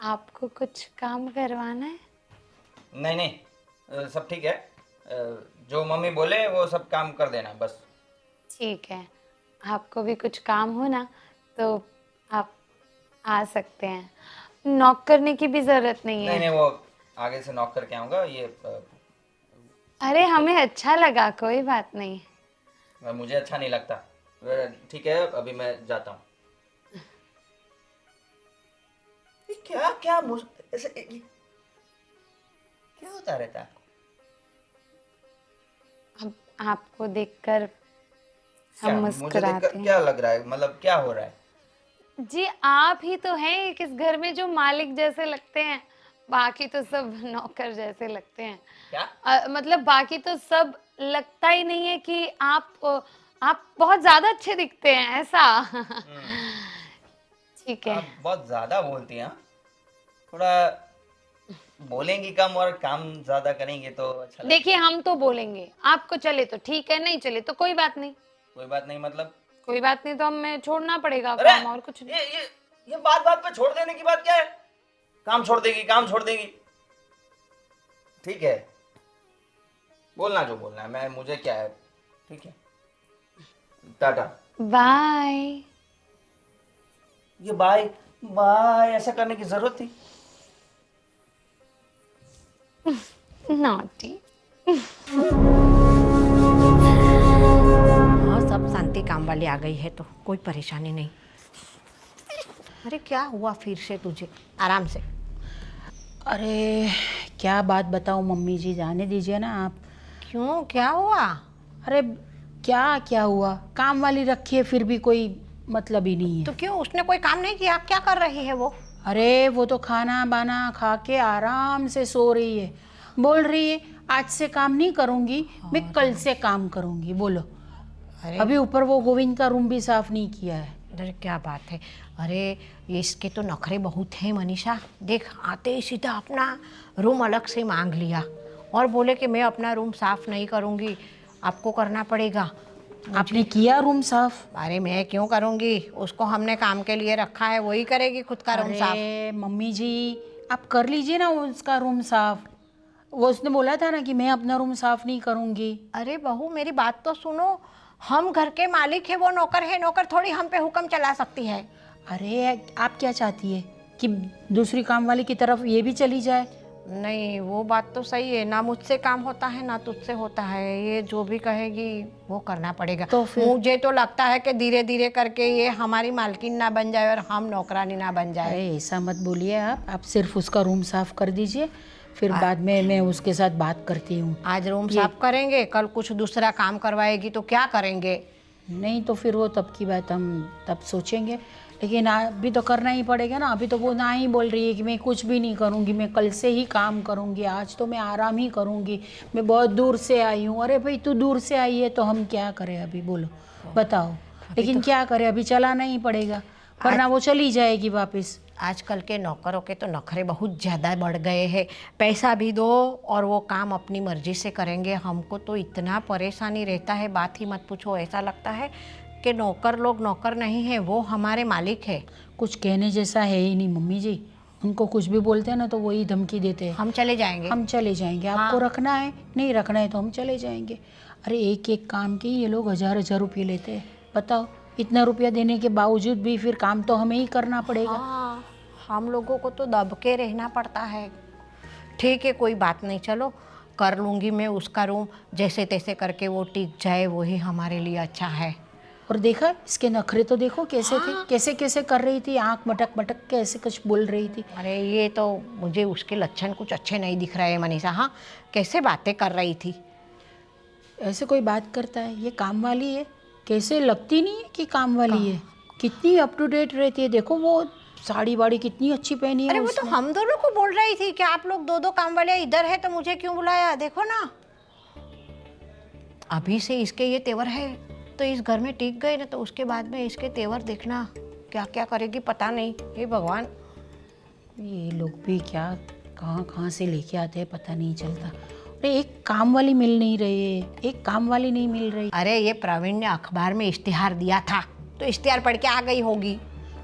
आपको कुछ काम करवाना है?
नहीं नहीं, सब ठीक है। जो मम्मी बोले वो सब काम कर देना बस।
ठीक है, आपको भी कुछ काम हो ना तो आप आ सकते हैं, नॉक करने की भी जरूरत नहीं है।
नहीं नहीं, वो आगे से नॉक करके आऊँगा। ये
अरे हमें अच्छा लगा, कोई बात नहीं।
मुझे अच्छा नहीं लगता। ठीक है, अभी मैं जाता हूँ। क्या क्या ऐसे क्या होता रहता है?
अब आपको देखकर
क्या
हम
मुझे
मुस्कुराते
देखकर
हैं।
क्या लग रहा है, मतलब क्या हो रहा है?
जी आप ही तो हैं इस घर में जो मालिक जैसे लगते हैं, बाकी तो सब नौकर जैसे लगते हैं।
क्या?
मतलब बाकी तो सब लगता ही नहीं है कि आप बहुत ज्यादा अच्छे दिखते हैं ऐसा। ठीक है।
आप बहुत ज्यादा बोलती हैं। थोड़ा बोलेंगी कम और काम ज्यादा करेंगे तो अच्छा लगेगा।
देखिए हम तो बोलेंगे, आपको चले तो ठीक है, नहीं चले तो कोई बात नहीं।
कोई बात नहीं मतलब?
कोई बात नहीं तो हमें छोड़ना पड़ेगा
अरे
काम, और कुछ नहीं।
ये बात बात पे छोड़ देने की बात क्या है? काम छोड़ देगी, काम छोड़ देगी। ठीक है, बोलना जो बोलना है, मैं मुझे क्या है। ठीक है, टाटा
बाय।
ये बाय बाय ऐसा करने की जरूरत थी?
नॉटी।
हाँ सब शांति काम वाली आ गई है तो कोई परेशानी नहीं। अरे क्या हुआ फिर से तुझे? आराम से।
अरे क्या बात बताऊँ मम्मी जी, जाने दीजिए ना आप।
क्यों, क्या हुआ?
अरे क्या क्या हुआ, काम वाली रखी है फिर भी कोई मतलब ही नहीं है।
तो क्यों, उसने कोई काम नहीं किया? क्या कर रही है वो?
अरे वो तो खाना बाना खा के आराम से सो रही है, बोल रही है आज से काम नहीं करूँगी, मैं कल से काम करूँगी। बोलो,
अरे
अभी ऊपर वो गोविंद का रूम भी साफ नहीं किया है।
अरे क्या बात है। अरे ये इसके तो नखरे बहुत हैं मनीषा। देख आते ही सीधा अपना रूम अलग से मांग लिया और बोले कि मैं अपना रूम साफ नहीं करूँगी, आपको करना पड़ेगा।
आपने किया रूम साफ?
अरे मैं क्यों करूँगी, उसको हमने काम के लिए रखा है, वही करेगी खुद का रूम साफ।
अरे मम्मी जी आप कर लीजिए ना उसका रूम साफ। वो उसने बोला था ना कि मैं अपना रूम साफ नहीं करूँगी।
अरे बहू मेरी बात तो सुनो, हम घर के मालिक है, वो नौकर है, नौकर थोड़ी हम पे हुक्म चला सकती है।
अरे आप क्या चाहती है कि दूसरी काम वाली की तरफ ये भी चली जाए?
नहीं वो बात तो सही है, ना मुझसे काम होता है ना तुझसे होता है, ये जो भी कहेगी वो करना पड़ेगा।
तो फिर
मुझे तो लगता है कि धीरे धीरे करके ये हमारी मालकिन ना बन जाए और हम नौकरानी ना बन जाए।
अरे ऐसा मत बोलिए आप सिर्फ उसका रूम साफ कर दीजिए, फिर बाद में मैं उसके साथ बात करती हूँ।
आज रूम साफ करेंगे, कल कुछ दूसरा काम करवाएगी तो क्या करेंगे?
नहीं तो फिर वो तब की बात हम तब सोचेंगे, लेकिन अभी तो करना ही पड़ेगा ना। अभी तो वो ना ही बोल रही है कि मैं कुछ भी नहीं करूँगी, मैं कल से ही काम करूँगी, आज तो मैं आराम ही करूँगी, मैं बहुत दूर से आई हूँ। अरे भाई तू दूर से आई है तो हम क्या करें अभी, बोलो बताओ। लेकिन क्या करें, अभी चलाना ही पड़ेगा वरना वो चली जाएगी वापस।
आजकल के नौकरों के तो नखरे बहुत ज़्यादा बढ़ गए हैं, पैसा भी दो और वो काम अपनी मर्जी से करेंगे। हमको तो इतना परेशानी रहता है, बात ही मत पूछो। ऐसा लगता है कि नौकर लोग नौकर नहीं है, वो हमारे मालिक है।
कुछ कहने जैसा है ही नहीं मम्मी जी, उनको कुछ भी बोलते हैं ना तो वही धमकी देते हैं,
हम चले जाएंगे,
हम चले जाएंगे। आपको रखना है, नहीं रखना है तो हम चले जाएंगे। अरे एक एक काम के ये लोग 1000-1000 रुपये लेते हैं, बताओ। इतना रुपया देने के बावजूद भी फिर काम तो हमें ही करना पड़ेगा।
हाँ, हम लोगों को तो दब के रहना पड़ता है। ठीक है कोई बात नहीं, चलो कर लूँगी मैं उसका रूम, जैसे तैसे करके वो टिक जाए वही हमारे लिए अच्छा है।
और देखा इसके नखरे तो देखो कैसे थे, कैसे कैसे कर रही थी, आंख मटक मटक के ऐसे कुछ बोल रही थी।
अरे ये तो मुझे उसके लक्षण कुछ अच्छे नहीं दिख रहे मनीषा। हाँ कैसे बातें कर रही थी।
ऐसे कोई बात करता है, ये काम वाली है, कैसे लगती नहीं है कि काम वाली है। कितनी अप टू डेट रहती है, देखो वो साड़ी वाड़ी कितनी अच्छी पहनी है।
अरे वो तो हम दोनों को बोल रही थी कि आप लोग दो दो काम वाले इधर है तो मुझे क्यों बुलाया, देखो ना अभी से इसके ये तेवर है तो इस घर में टिक गए ना, तो उसके बाद में इसके तेवर देखना क्या क्या करेगी पता नहीं। हे भगवान,
ये लोग भी क्या कहाँ कहाँ से लेके आते हैं पता नहीं चलता। अरे एक काम वाली मिल नहीं रही है, एक काम वाली नहीं मिल रही।
अरे ये प्रवीण ने अखबार में इश्तिहार दिया था तो इश्तिहार पढ़ के आ गई होगी।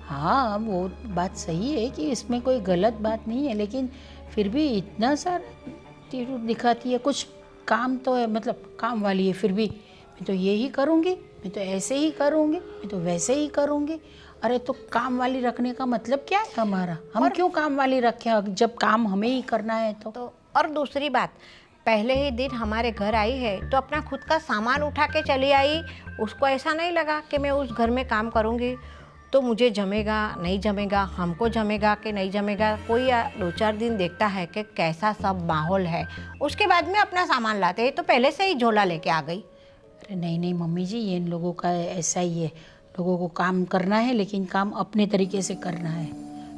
हाँ वो बात सही है कि इसमें कोई गलत बात नहीं है, लेकिन फिर भी इतना सारा तीर दिखाती है। कुछ काम तो है, मतलब काम वाली है, फिर भी मैं तो यही करूँगी, मैं तो ऐसे ही करूँगी, मैं तो वैसे ही करूँगी। अरे तो काम वाली रखने का मतलब क्या है हमारा, हम क्यों काम वाली रखें जब काम हमें ही करना है तो।
और दूसरी बात, पहले ही दिन हमारे घर आई है तो अपना खुद का सामान उठा के चली आई। उसको ऐसा नहीं लगा कि मैं उस घर में काम करूँगी तो मुझे जमेगा नहीं जमेगा, हमको जमेगा कि नहीं जमेगा। कोई 2-4 दिन देखता है कि कैसा सब माहौल है, उसके बाद में अपना सामान लाते हैं। तो पहले से ही झोला लेके आ गई।
अरे नहीं नहीं मम्मी जी, ये इन लोगों का ऐसा ही है, लोगों को काम करना है लेकिन काम अपने तरीके से करना है।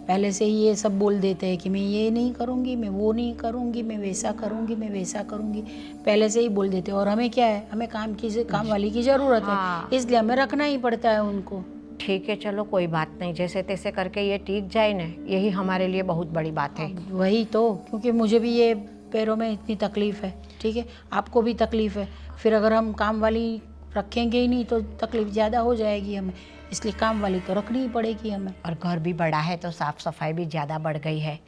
पहले से ही ये सब बोल देते हैं कि मैं ये नहीं करूँगी, मैं वो नहीं करूँगी, मैं वैसा करूँगी, मैं वैसा करूँगी, पहले से ही बोल देते हैं। और हमें क्या है, हमें काम वाली की ज़रूरत है, इसलिए हमें रखना ही पड़ता है उनको।
ठीक है चलो कोई बात नहीं, जैसे तैसे करके ये टिक जाए ना, यही हमारे लिए बहुत बड़ी बात है।
वही तो, क्योंकि मुझे भी ये पैरों में इतनी तकलीफ़ है, ठीक है, आपको भी तकलीफ़ है। फिर अगर हम काम वाली रखेंगे ही नहीं तो तकलीफ़ ज़्यादा हो जाएगी हमें, इसलिए काम वाली तो रखनी ही पड़ेगी हमें।
और घर भी बड़ा है तो साफ़ सफाई भी ज़्यादा बढ़ गई है।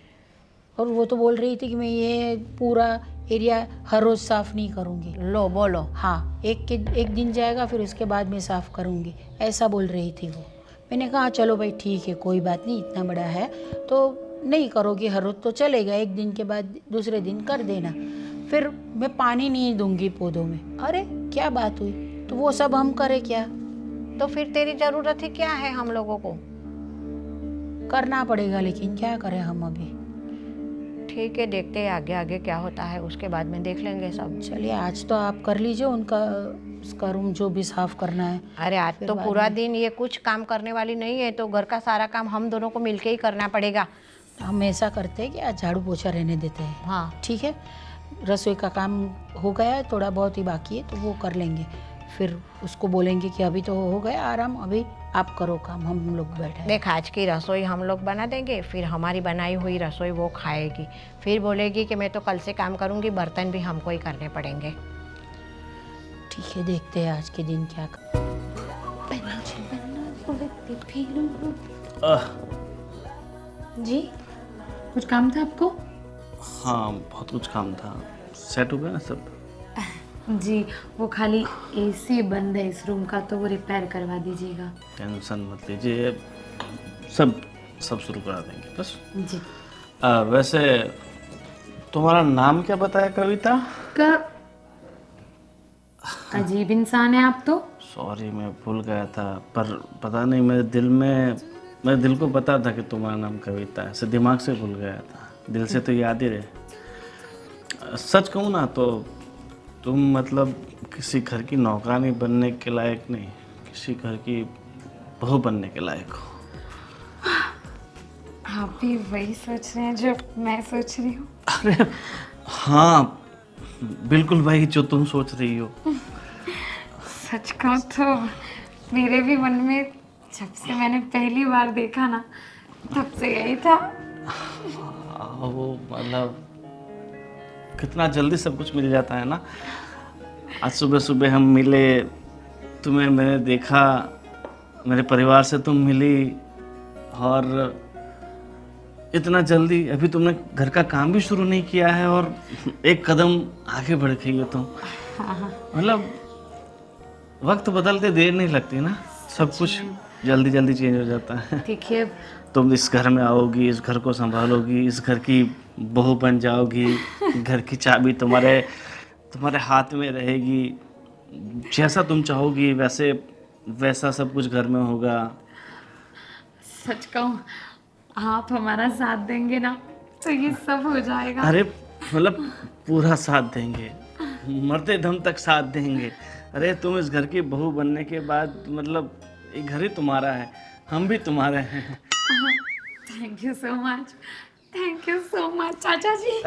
और वो तो बोल रही थी कि मैं ये पूरा एरिया हर रोज़ साफ़ नहीं करूँगी।
लो बोलो।
हाँ, एक दिन जाएगा फिर उसके बाद मैं साफ़ करूँगी, ऐसा बोल रही थी वो। मैंने कहा चलो भाई ठीक है, कोई बात नहीं, इतना बड़ा है तो नहीं करोगी हर रोज़ तो चलेगा, एक दिन के बाद दूसरे दिन कर देना। फिर मैं पानी नहीं दूंगी पौधों में। अरे क्या बात हुई, तो वो सब हम करें क्या?
तो फिर तेरी ज़रूरत ही क्या है, हम लोगों को
करना पड़ेगा, लेकिन क्या करें हम अभी।
ठीक है देखते हैं आगे आगे क्या होता है, उसके बाद में देख लेंगे सब।
चलिए आज तो आप कर लीजिए उसका रूम जो भी साफ़ करना है।
अरे आज तो पूरा दिन ये कुछ काम करने वाली नहीं है तो घर का सारा काम हम दोनों को मिलके ही करना पड़ेगा।
हम ऐसा करते हैं कि आज झाड़ू पोछा रहने देते हैं।
हाँ
ठीक है, रसोई का काम हो गया है, थोड़ा बहुत ही बाकी है तो वो कर लेंगे। फिर उसको बोलेंगे कि अभी तो हो गया आराम, अभी आप करो काम, हम लोग बैठे हैं।
देख, आज की रसोई हम लोग बना देंगे, फिर हमारी बनाई हुई रसोई वो खाएगी, फिर बोलेगी कि मैं तो कल से काम करूँगी, बर्तन भी हमको ही करने पड़ेंगे।
ठीक है, देखते हैं आज के दिन क्या
जी कुछ काम था आपको?
हाँ, बहुत कुछ काम था। सेट हो गया ना सब?
जी वो खाली एसी बंद है इस रूम का, तो वो रिपेयर करवा दीजिएगा।
टेंशन मत लीजिए, सब शुरू करा देंगे बस।
जी
वैसे तुम्हारा नाम क्या बताया कविता?
अजीब इंसान है आप तो।
सॉरी, मैं भूल गया था, पर पता नहीं मेरे दिल को पता था कि तुम्हारा नाम कविता है, दिमाग से भूल गया था। दिल से तो याद ही रहे। सच कहूँ ना तो तुम मतलब किसी घर की नौकरानी बनने के लायक नहीं, किसी घर की बहू बनने के लायक हो।
आप भी वही सोच रहे हैं जो मैं सोच रही हूँ?
अरे हाँ, बिल्कुल वही जो तुम सोच रही हो।
सच कहूँ तो मेरे भी मन में जब से मैंने पहली बार देखा ना, तब से यही था।
वो मतलब कितना जल्दी सब कुछ मिल जाता है ना। आज सुबह सुबह हम मिले, तुम्हें मैंने देखा, मेरे परिवार से तुम मिली, और इतना जल्दी अभी तुमने घर का काम भी शुरू नहीं किया है और एक कदम आगे बढ़ गई हो तुम। मतलब वक्त बदलते देर नहीं लगती ना, सब कुछ जल्दी जल्दी चेंज हो जाता है।
देखिए
तुम इस घर में आओगी, इस घर को संभालोगी, इस घर की बहू बन जाओगी, घर की चाबी तुम्हारे हाथ में रहेगी, जैसा तुम चाहोगी वैसा सब कुछ घर में होगा।
सच कहूँ आप हमारा साथ देंगे ना तो ये सब हो जाएगा।
अरे मतलब पूरा साथ देंगे, मरते दम तक साथ देंगे। अरे तुम इस घर की बहू बनने के बाद मतलब ये घर ही तुम्हारा है, हम भी तुम्हारे हैं।
Thank you so much, thank you so much चाचा जी।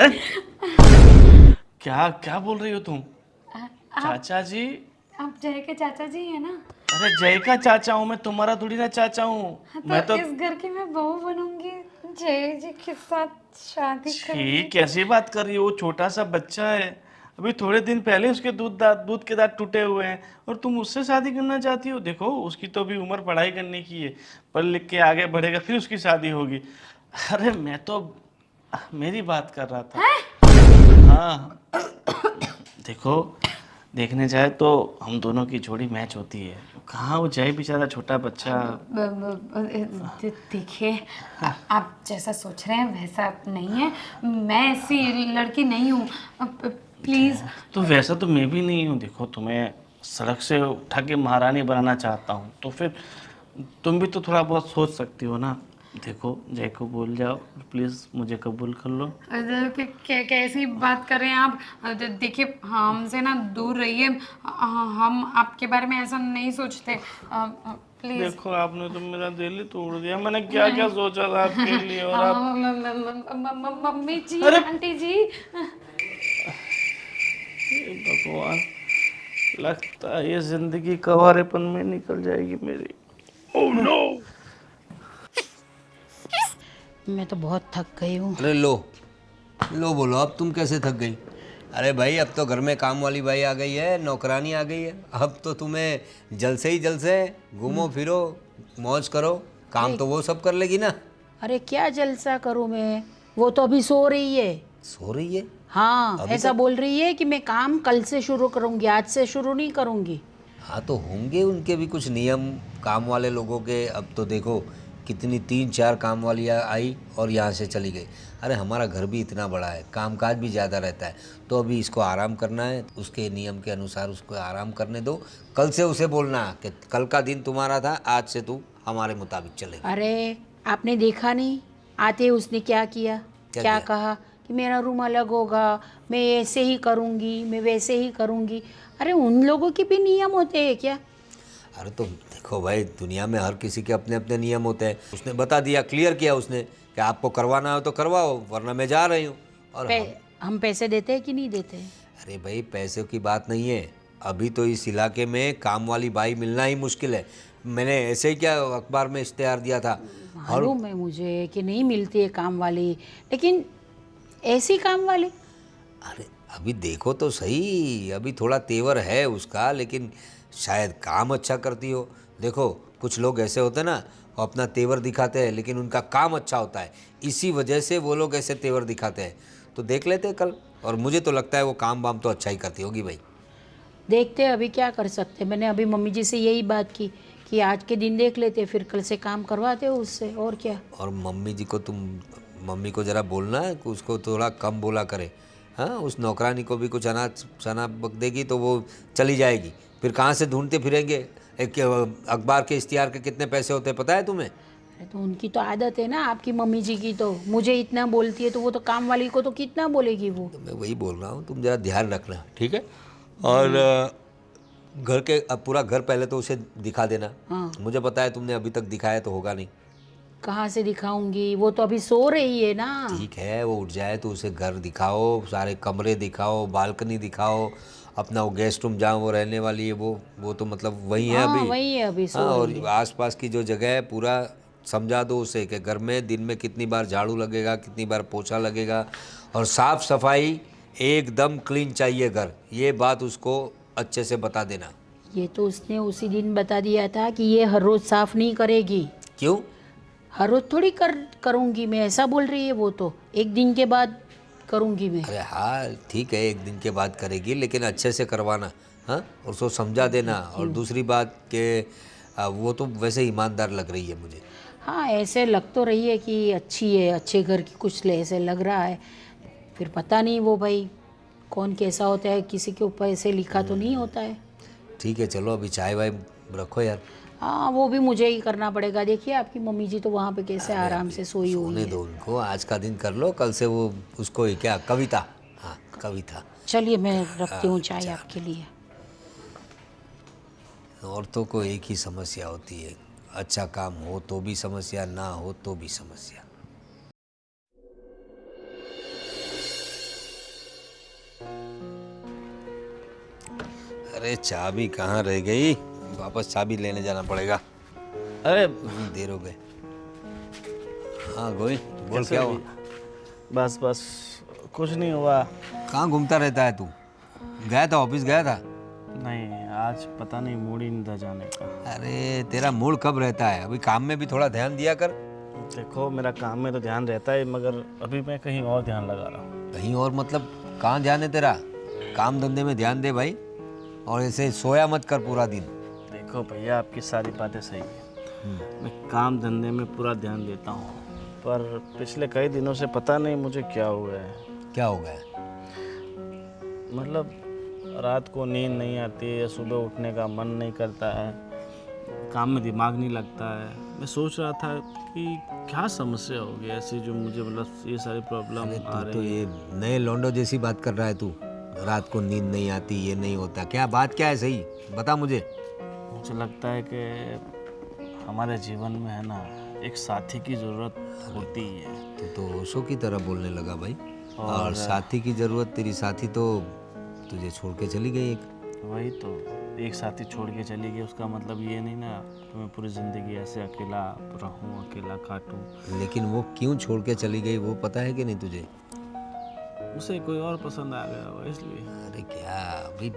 क्या क्या बोल रही हो तुम? चाचा जी?
आप जय के चाचा जी हैं ना?
अरे जय का चाचा हूँ मैं, तुम्हारा थोड़ी ना चाचा हूँ। मैं तो
इस घर की मैं बहू बनूंगी, जय जी के साथ शादी करूंगी।
कैसी बात कर रही हो? वो छोटा सा बच्चा है, अभी थोड़े दिन पहले उसके दूध के दांत टूटे हुए हैं और तुम उससे शादी करना चाहती हो? देखो उसकी तो अभी उम्र पढ़ाई करने की है, पढ़ लिख के आगे बढ़ेगा फिर उसकी शादी होगी। अरे मैं तो मेरी बात कर रहा था। हाँ देखो, देखने जाए तो हम दोनों की जोड़ी मैच होती है। कहाँ वो जय बेचारा छोटा बच्चा।
देखिए आप जैसा सोच रहे हैं वैसा नहीं है, मैं ऐसी लड़की नहीं हूँ, प्लीज।
तो वैसा तो मैं भी नहीं हूँ। देखो तुम्हें सड़क से उठा के महारानी बनाना चाहता हूँ, तो फिर तुम भी तो थोड़ा बहुत सोच सकती हो ना। देखो जय को बोल जाओ प्लीज, मुझे कबूल कर लो।
कैसी बात कर रहे हैं आप? देखिए हमसे ना दूर रहिए, हम आपके बारे में ऐसा नहीं सोचते, प्लीज।
देखो आपने तो मेरा दिल ही तोड़ दिया। मैंने क्या क्या सोचा था आपके लिए, और आप
मम्मी जी, आंटी जी।
भगवान, लगता है ये जिंदगी कवारेपन में निकल जाएगी मेरी। Oh no.
मैं तो बहुत थक गई हूँ।
अरे लो बोलो, अब तुम कैसे थक गई? अरे भाई अब तो घर में काम वाली बाई आ गई है, नौकरानी आ गई है, अब तो तुम्हें जल से घूमो फिरो मौज करो, काम तो वो सब कर लेगी ना।
अरे क्या जलसा करूँ मैं, वो तो अभी सो रही है।
सो रही है?
हाँ ऐसा बोल रही है कि मैं काम कल से शुरू करूँगी, आज से शुरू नहीं करूँगी।
हाँ तो होंगे उनके भी कुछ नियम काम वाले लोगों के। अब तो देखो कितनी 3-4 काम वालियाँ आई और यहाँ से चली गई। अरे हमारा घर भी इतना बड़ा है, कामकाज भी ज़्यादा रहता है, तो अभी इसको आराम करना है, उसके नियम के अनुसार उसको आराम करने दो। कल से उसे बोलना कि कल का दिन तुम्हारा था, आज से तू हमारे मुताबिक चलेगा।
अरे आपने देखा नहीं, आते उसने क्या किया? क्या कहा कि मेरा रूम अलग होगा, मैं ऐसे ही करूँगी, मैं वैसे ही करूँगी। अरे उन लोगों के भी नियम होते हैं क्या?
अरे तो देखो भाई, दुनिया में हर किसी के अपने अपने नियम होते हैं। उसने बता दिया, क्लियर किया उसने कि आपको करवाना हो तो करवाओ, वरना मैं जा रही हूँ। और
हम पैसे देते हैं कि नहीं देते हैं?
अरे भाई, पैसे की बात नहीं है। अभी तो इस इलाके में काम वाली बाई मिलना ही मुश्किल है। मैंने ऐसे ही क्या अखबार में इश्तेहार दिया था।
मालूम है मुझे कि नहीं मिलती है काम वाली, लेकिन ऐसी काम वाली।
अरे अभी देखो तो सही, अभी थोड़ा तेवर है उसका, लेकिन शायद काम अच्छा करती हो। देखो कुछ लोग ऐसे होते हैं ना, वो अपना तेवर दिखाते हैं लेकिन उनका काम अच्छा होता है, इसी वजह से वो लोग ऐसे तेवर दिखाते हैं। तो देख लेते हैं कल। और मुझे तो लगता है वो काम वाम तो अच्छा ही करती होगी भाई।
देखते हैं, अभी क्या कर सकते हैं। मैंने अभी मम्मी जी से यही बात की कि आज के दिन देख लेते, फिर कल से काम करवाते हो उससे, और क्या।
और मम्मी जी को मम्मी को ज़रा बोलना है कि उसको थोड़ा कम बोला करे। हाँ, उस नौकरानी को भी कुछ अनाज चना बक देगी तो वो चली जाएगी। फिर कहाँ से ढूंढते फिरेंगे। एक अखबार के इश्तिहार के कितने पैसे होते हैं पता है तुम्हें?
अरे तो उनकी तो आदत है ना, आपकी मम्मी जी की। तो मुझे इतना बोलती है तो वो तो काम वाली को तो कितना बोलेगी वो।
तो मैं वही बोल रहा हूँ, तुम ज़रा ध्यान रखना, ठीक है? और घर के अब पूरा घर पहले तो उसे दिखा देना।
हाँ।
मुझे पता है तुमने अभी तक दिखाया तो होगा नहीं।
कहाँ से दिखाऊंगी, वो तो अभी सो रही है ना।
ठीक है, वो उठ जाए तो उसे घर दिखाओ, सारे कमरे दिखाओ, बालकनी दिखाओ, अपना वो गेस्ट रूम जहाँ वो रहने वाली है वो तो मतलब वही है
हाँ,
अभी।
वही है अभी सो
हाँ,
रही
और
है।
आसपास की जो जगह है पूरा समझा दो उसे कि घर में दिन में कितनी बार झाड़ू लगेगा, कितनी बार पोछा लगेगा, और साफ सफाई एकदम क्लीन चाहिए घर। ये बात उसको अच्छे से बता देना।
ये तो उसने उसी दिन बता दिया था कि ये हर रोज साफ नहीं करेगी।
क्यों?
हर रोज थोड़ी करूंगी मैं, ऐसा बोल रही है वो तो। एक दिन के बाद करूंगी मैं।
अरे हाँ ठीक है, एक दिन के बाद करेगी, लेकिन अच्छे से करवाना। हाँ, और उसको समझा देना। और दूसरी बात कि वो तो वैसे ईमानदार लग रही है मुझे।
हाँ, ऐसे लग तो रही है कि अच्छी है, अच्छे घर की कुछ ऐसे लग रहा है। फिर पता नहीं वो भाई कौन कैसा होता है, किसी के ऊपर ऐसे लिखा तो नहीं होता है।
ठीक है, चलो अभी चाय वाय रखो यार।
हाँ, वो भी मुझे ही करना पड़ेगा। देखिए आपकी मम्मी जी तो वहाँ पे कैसे आराम से सोई हुई
सोने
है।
दो उनको, आज का दिन कर लो, कल से वो उसको क्या कविता, हाँ कविता।
चलिए मैं रखती हूँ चाय आपके लिए।
औरतों को एक ही समस्या होती है, अच्छा काम हो तो भी समस्या, ना हो तो भी समस्या। अरे चाबी कहाँ रह गई? वापस चाबी लेने जाना पड़ेगा।
अरे
देर हो गए। हाँ गोई, बोल क्या हुआ?
बस बस कुछ नहीं हुआ।
कहाँ घूमता रहता है तू? गया था, ऑफिस गया था?
नहीं, आज पता नहीं मूड ही नहीं था जाने का।
अरे तेरा मूड कब रहता है? अभी काम में भी थोड़ा ध्यान दिया कर।
देखो मेरा काम में तो ध्यान रहता है, मगर अभी मैं कहीं और ध्यान लगा रहा हूँ।
कहीं और मतलब कहाँ ध्यान है तेरा? काम धंधे में ध्यान दे भाई, और ऐसे सोया मत कर पूरा दिन।
देखो भैया, आपकी सारी बातें सही है। मैं काम धंधे में पूरा ध्यान देता हूँ, पर पिछले कई दिनों से पता नहीं मुझे क्या हुआ है।
क्या हो गया?
मतलब रात को नींद नहीं आती है, सुबह उठने का मन नहीं करता है, काम में दिमाग नहीं लगता है। मैं सोच रहा था कि क्या समस्या होगी ऐसी जो मुझे मतलब ये सारी प्रॉब्लम आ
तू तो
रही है।
ये नए लौंडो जैसी बात कर रहा है तू। रात को नींद नहीं आती, ये नहीं होता, क्या बात क्या है? सही बता मुझे।
मुझे लगता है कि हमारे जीवन में है ना, एक साथी की ज़रूरत होती है।
तू तो ओशो की तरह बोलने लगा भाई। और साथी की ज़रूरत? तेरी साथी तो तुझे छोड़ के चली गई एक।
वही तो, एक साथी छोड़ के चली गई, उसका मतलब ये नहीं ना कि मैं पूरी ज़िंदगी ऐसे अकेला रहूं, अकेला काटूं।
लेकिन वो क्यों छोड़ के चली गई वो पता है कि नहीं तुझे?
उसे कोई और पसंद आ गया होगा इसलिए।
अरे क्या, अभी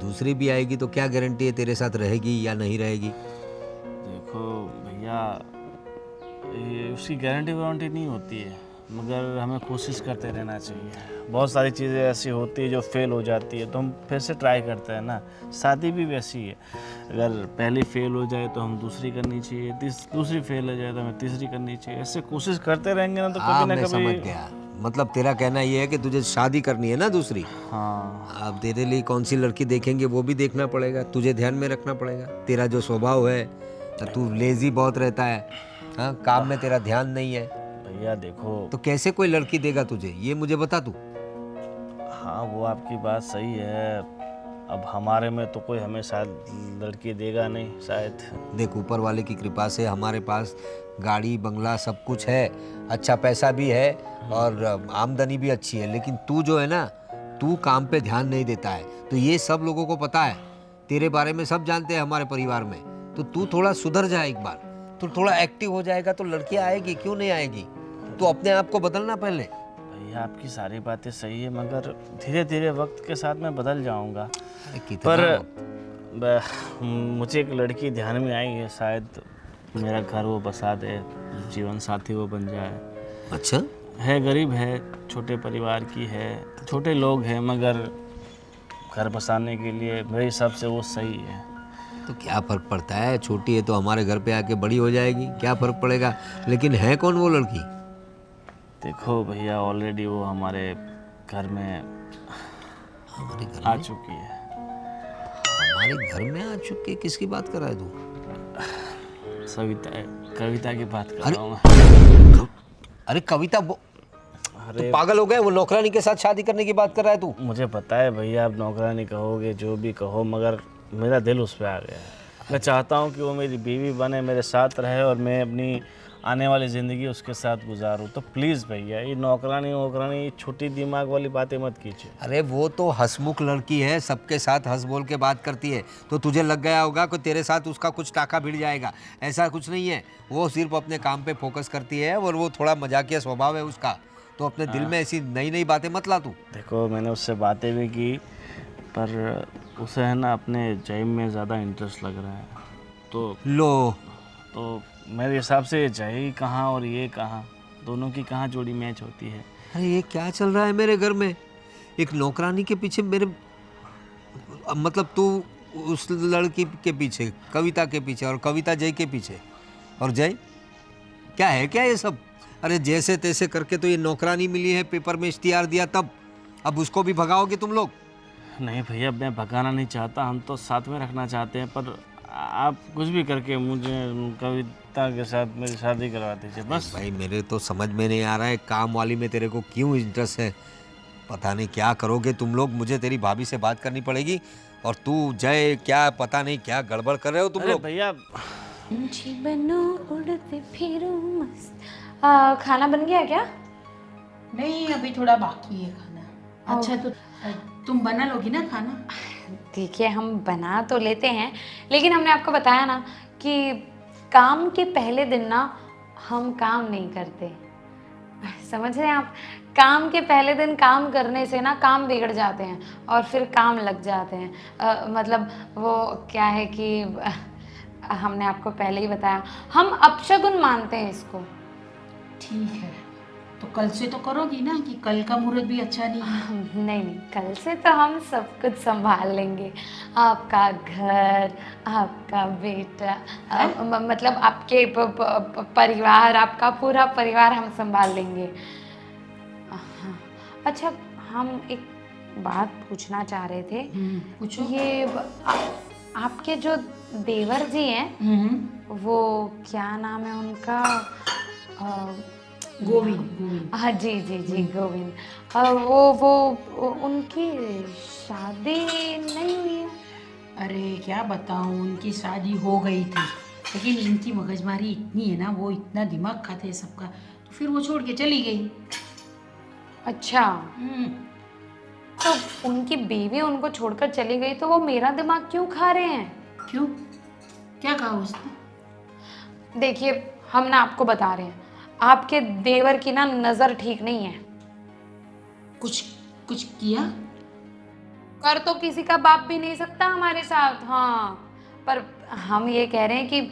दूसरी भी आएगी तो क्या गारंटी है तेरे साथ रहेगी या नहीं रहेगी?
देखो भैया, ये उसकी गारंटी वारंटी नहीं होती है, मगर हमें कोशिश करते रहना चाहिए। बहुत सारी चीज़ें ऐसी होती है जो फेल हो जाती है तो हम फिर से ट्राई करते हैं ना। शादी भी वैसी है, अगर पहली फेल हो जाए तो हम दूसरी करनी चाहिए, दूसरी फेल हो जाए तो हमें तीसरी करनी चाहिए। ऐसे कोशिश करते रहेंगे ना तो
हाँ,
कभी ना
मैं
कभी।
समझ गया। मतलब तेरा कहना ये है कि तुझे शादी करनी है ना दूसरी।
हाँ,
अब तेरे लिए कौन सी लड़की देखेंगे वो भी देखना पड़ेगा, तुझे ध्यान में रखना पड़ेगा। तेरा जो स्वभाव है, तू लेजी बहुत रहता है, हाँ, काम में तेरा ध्यान नहीं है,
भैया देखो।
तो कैसे कोई लड़की देगा तुझे, ये मुझे बता तू।
हाँ, वो आपकी बात सही है, अब हमारे में तो कोई हमें शायद लड़की देगा नहीं शायद।
देख, ऊपर वाले की कृपा से हमारे पास गाड़ी बंगला सब कुछ है, अच्छा पैसा भी है और आमदनी भी अच्छी है, लेकिन तू जो है ना, तू काम पे ध्यान नहीं देता है। तो ये सब लोगों को पता है, तेरे बारे में सब जानते हैं हमारे परिवार में। तो तू थोड़ा सुधर जाए, एक बार तू थोड़ा एक्टिव हो जाएगा तो लड़कियां आएगी, क्यों नहीं आएगी। तू अपने आप को बदलना पहले।
भैया आपकी सारी बातें सही है, मगर धीरे धीरे वक्त के साथ मैं बदल जाऊंगा।
अरे कितना
पर मुझे एक लड़की ध्यान में आई है, शायद मेरा घर वो बसा दे, जीवन साथी वो बन जाए।
अच्छा,
है गरीब है, छोटे परिवार की है, छोटे लोग हैं, मगर घर बसाने के लिए मेरे हिसाब से वो सही है।
तो क्या फ़र्क पड़ता है, छोटी है तो हमारे घर पे आके बड़ी हो जाएगी, क्या फ़र्क पड़ेगा। लेकिन है कौन वो लड़की?
देखो भैया, ऑलरेडी वो हमारे घर में
हमारे घर
आ
में?
चुकी है।
हमारे घर में आ चुकी? किसकी बात कर रहा है तू?
कविता की बात कर रहा हूँ मैं।
अरे कविता
अरे
तो पागल हो गए, वो नौकरानी के साथ शादी करने की बात कर रहा है तू?
मुझे पता है भैया, आप नौकरानी कहोगे जो भी कहो, मगर मेरा दिल उस पर आ गया है। मैं चाहता हूँ कि वो मेरी बीवी बने, मेरे साथ रहे और मैं अपनी आने वाली ज़िंदगी उसके साथ गुजारूँ। तो प्लीज़ भैया, ये नौकरानी छोटी दिमाग वाली बातें मत कीजिए।
अरे वो तो हंसमुख लड़की है, सबके साथ हंस बोल के बात करती है, तो तुझे लग गया होगा कि तेरे साथ उसका कुछ टाका भिड़ जाएगा। ऐसा कुछ नहीं है, वो सिर्फ अपने काम पे फोकस करती है और वो थोड़ा मजाकिया स्वभाव है उसका। तो अपने दिल में ऐसी नई नई बातें मत ला तू।
देखो, मैंने उससे बातें भी की, पर उसे है ना अपने जिम में ज़्यादा इंटरेस्ट लग रहा है। तो मेरे हिसाब से जय कहाँ और ये कहाँ, दोनों की कहाँ जोड़ी मैच होती है।
अरे ये क्या चल रहा है मेरे घर में? एक नौकरानी के पीछे मेरे, मतलब तू उस लड़की के पीछे, कविता के पीछे, और कविता जय के पीछे, और जय क्या है क्या ये सब? अरे जैसे तैसे करके तो ये नौकरानी मिली है, पेपर में इश्तिहार दिया तब, अब उसको भी भगाओगे तुम लोग?
नहीं भैया, मैं भगाना नहीं चाहता, हम तो साथ में रखना चाहते हैं, पर आप कुछ भी करके मुझे कविता के साथ मेरी शादी करवा दीजिए बस।
भाई मेरे तो समझ में नहीं आ रहा है, काम वाली में तेरे को क्यों इंटरेस्ट है? पता नहीं क्या करोगे तुम लोग, मुझे तेरी भाभी से बात करनी पड़ेगी। और तू जय क्या पता नहीं क्या गड़बड़ कर रहे हो तुम लोग।
भैया
जी बनो उड़ते फिरूं मस्त। खाना बन गया क्या?
नहीं, अभी थोड़ा बाकी है खाना। अच्छा, तो तुम बना लोगी ना खाना?
देखिए, हम बना तो लेते हैं, लेकिन हमने आपको बताया ना कि काम के पहले दिन ना हम काम नहीं करते। समझ रहे हैं आप? काम के पहले दिन काम करने से ना काम बिगड़ जाते हैं और फिर काम लग जाते हैं। मतलब वो क्या है कि हमने आपको पहले ही बताया, हम अपशगुन मानते हैं इसको।
ठीक है, तो कल से तो करोगी ना, कि कल का मुहूर्त भी अच्छा नहीं है?
नहीं, कल से तो हम सब कुछ संभाल लेंगे। आपका घर, आपका बेटा, मतलब आपके परिवार, आपका पूरा परिवार हम संभाल लेंगे। हाँ, अच्छा, हम एक बात पूछना चाह रहे थे।
पूछो।
ये आपके जो देवर जी हैं, वो क्या नाम है उनका?
गोविंद।
हाँ जी जी जी, गोविंद। वो उनकी शादी नहीं हुई है?
अरे क्या बताऊं, उनकी शादी हो गई थी, लेकिन इनकी मगजमारी इतनी है ना, वो इतना दिमाग खाते हैं सबका, तो फिर वो छोड़ के चली गई।
अच्छा, तो उनकी बीवी उनको छोड़कर चली गई, तो वो मेरा दिमाग क्यों खा रहे हैं?
क्यों, क्या कहा उसने?
देखिए, हम ना आपको बता रहे हैं, आपके देवर की ना नजर ठीक नहीं है।
कुछ किया?
कर तो किसी का बाप भी नहीं सकता हमारे साथ। हाँ, पर हम ये कह रहे हैं कि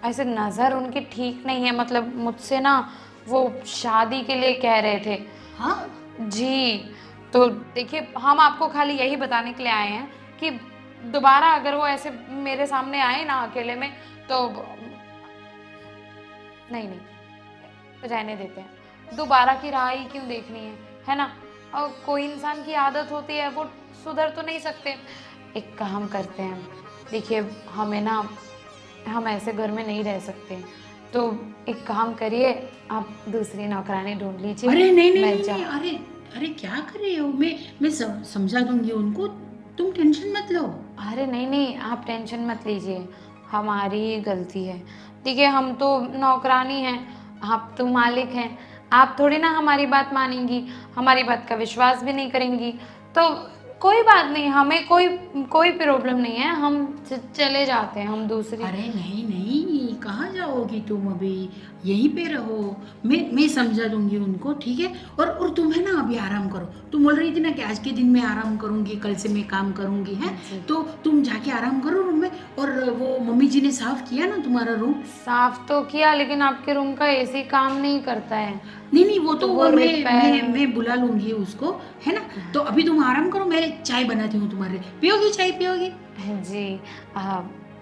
ऐसे नजर उनकी ठीक नहीं है। मतलब मुझसे ना वो शादी के लिए कह रहे थे।
हाँ
जी, तो देखिए, हम आपको खाली यही बताने के लिए आए हैं कि दोबारा अगर वो ऐसे मेरे सामने आए ना अकेले में, तो नहीं, रहने देते हैं। दोबारा की राह ही क्यों देखनी है ना? और कोई इंसान की आदत होती है, वो सुधर तो नहीं सकते। एक काम करते हैं, देखिए, हमें ना, हम ऐसे घर में नहीं रह सकते, तो एक काम करिए, आप दूसरी नौकरानी ढूंढ लीजिए।
अरे नहीं,
मैं
अरे अरे क्या कर रही हो? मैं समझा दूंगी उनको, तुम टेंशन मत लो।
अरे नहीं नहीं, आप टेंशन मत लीजिए, हमारी ही गलती है। देखिए हम तो नौकरानी हैं, आप तो मालिक हैं, आप थोड़ी ना हमारी बात मानेंगी, हमारी बात का विश्वास भी नहीं करेंगी। तो कोई बात नहीं, हमें कोई कोई प्रॉब्लम नहीं है, हम चले जाते हैं, हम दूसरी।
अरे नहीं नहीं, कहाँ जाओगी तुम? अभी यहीं पे रहो, मैं समझा दूंगी उनको, ठीक है? और तुम है ना अभी आराम करो। तुम बोल रही थी ना कि आज के दिन मैं आराम करूंगी, कल से मैं काम करूंगी, है? तो तुम जाके आराम करो रूम में। और वो मम्मी जी ने साफ किया ना तुम्हारा रूम?
साफ तो किया, लेकिन आपके रूम का एसी काम नहीं करता है।
नहीं नहीं, वो तो
वो
वो
रिपेयर।
मैं बुला लूंगी उसको, है ना? तो अभी तुम आराम करो, मैं चाय बनाती हूँ तुम्हारे लिए। पियोगी चाय, पियोगी?
जी,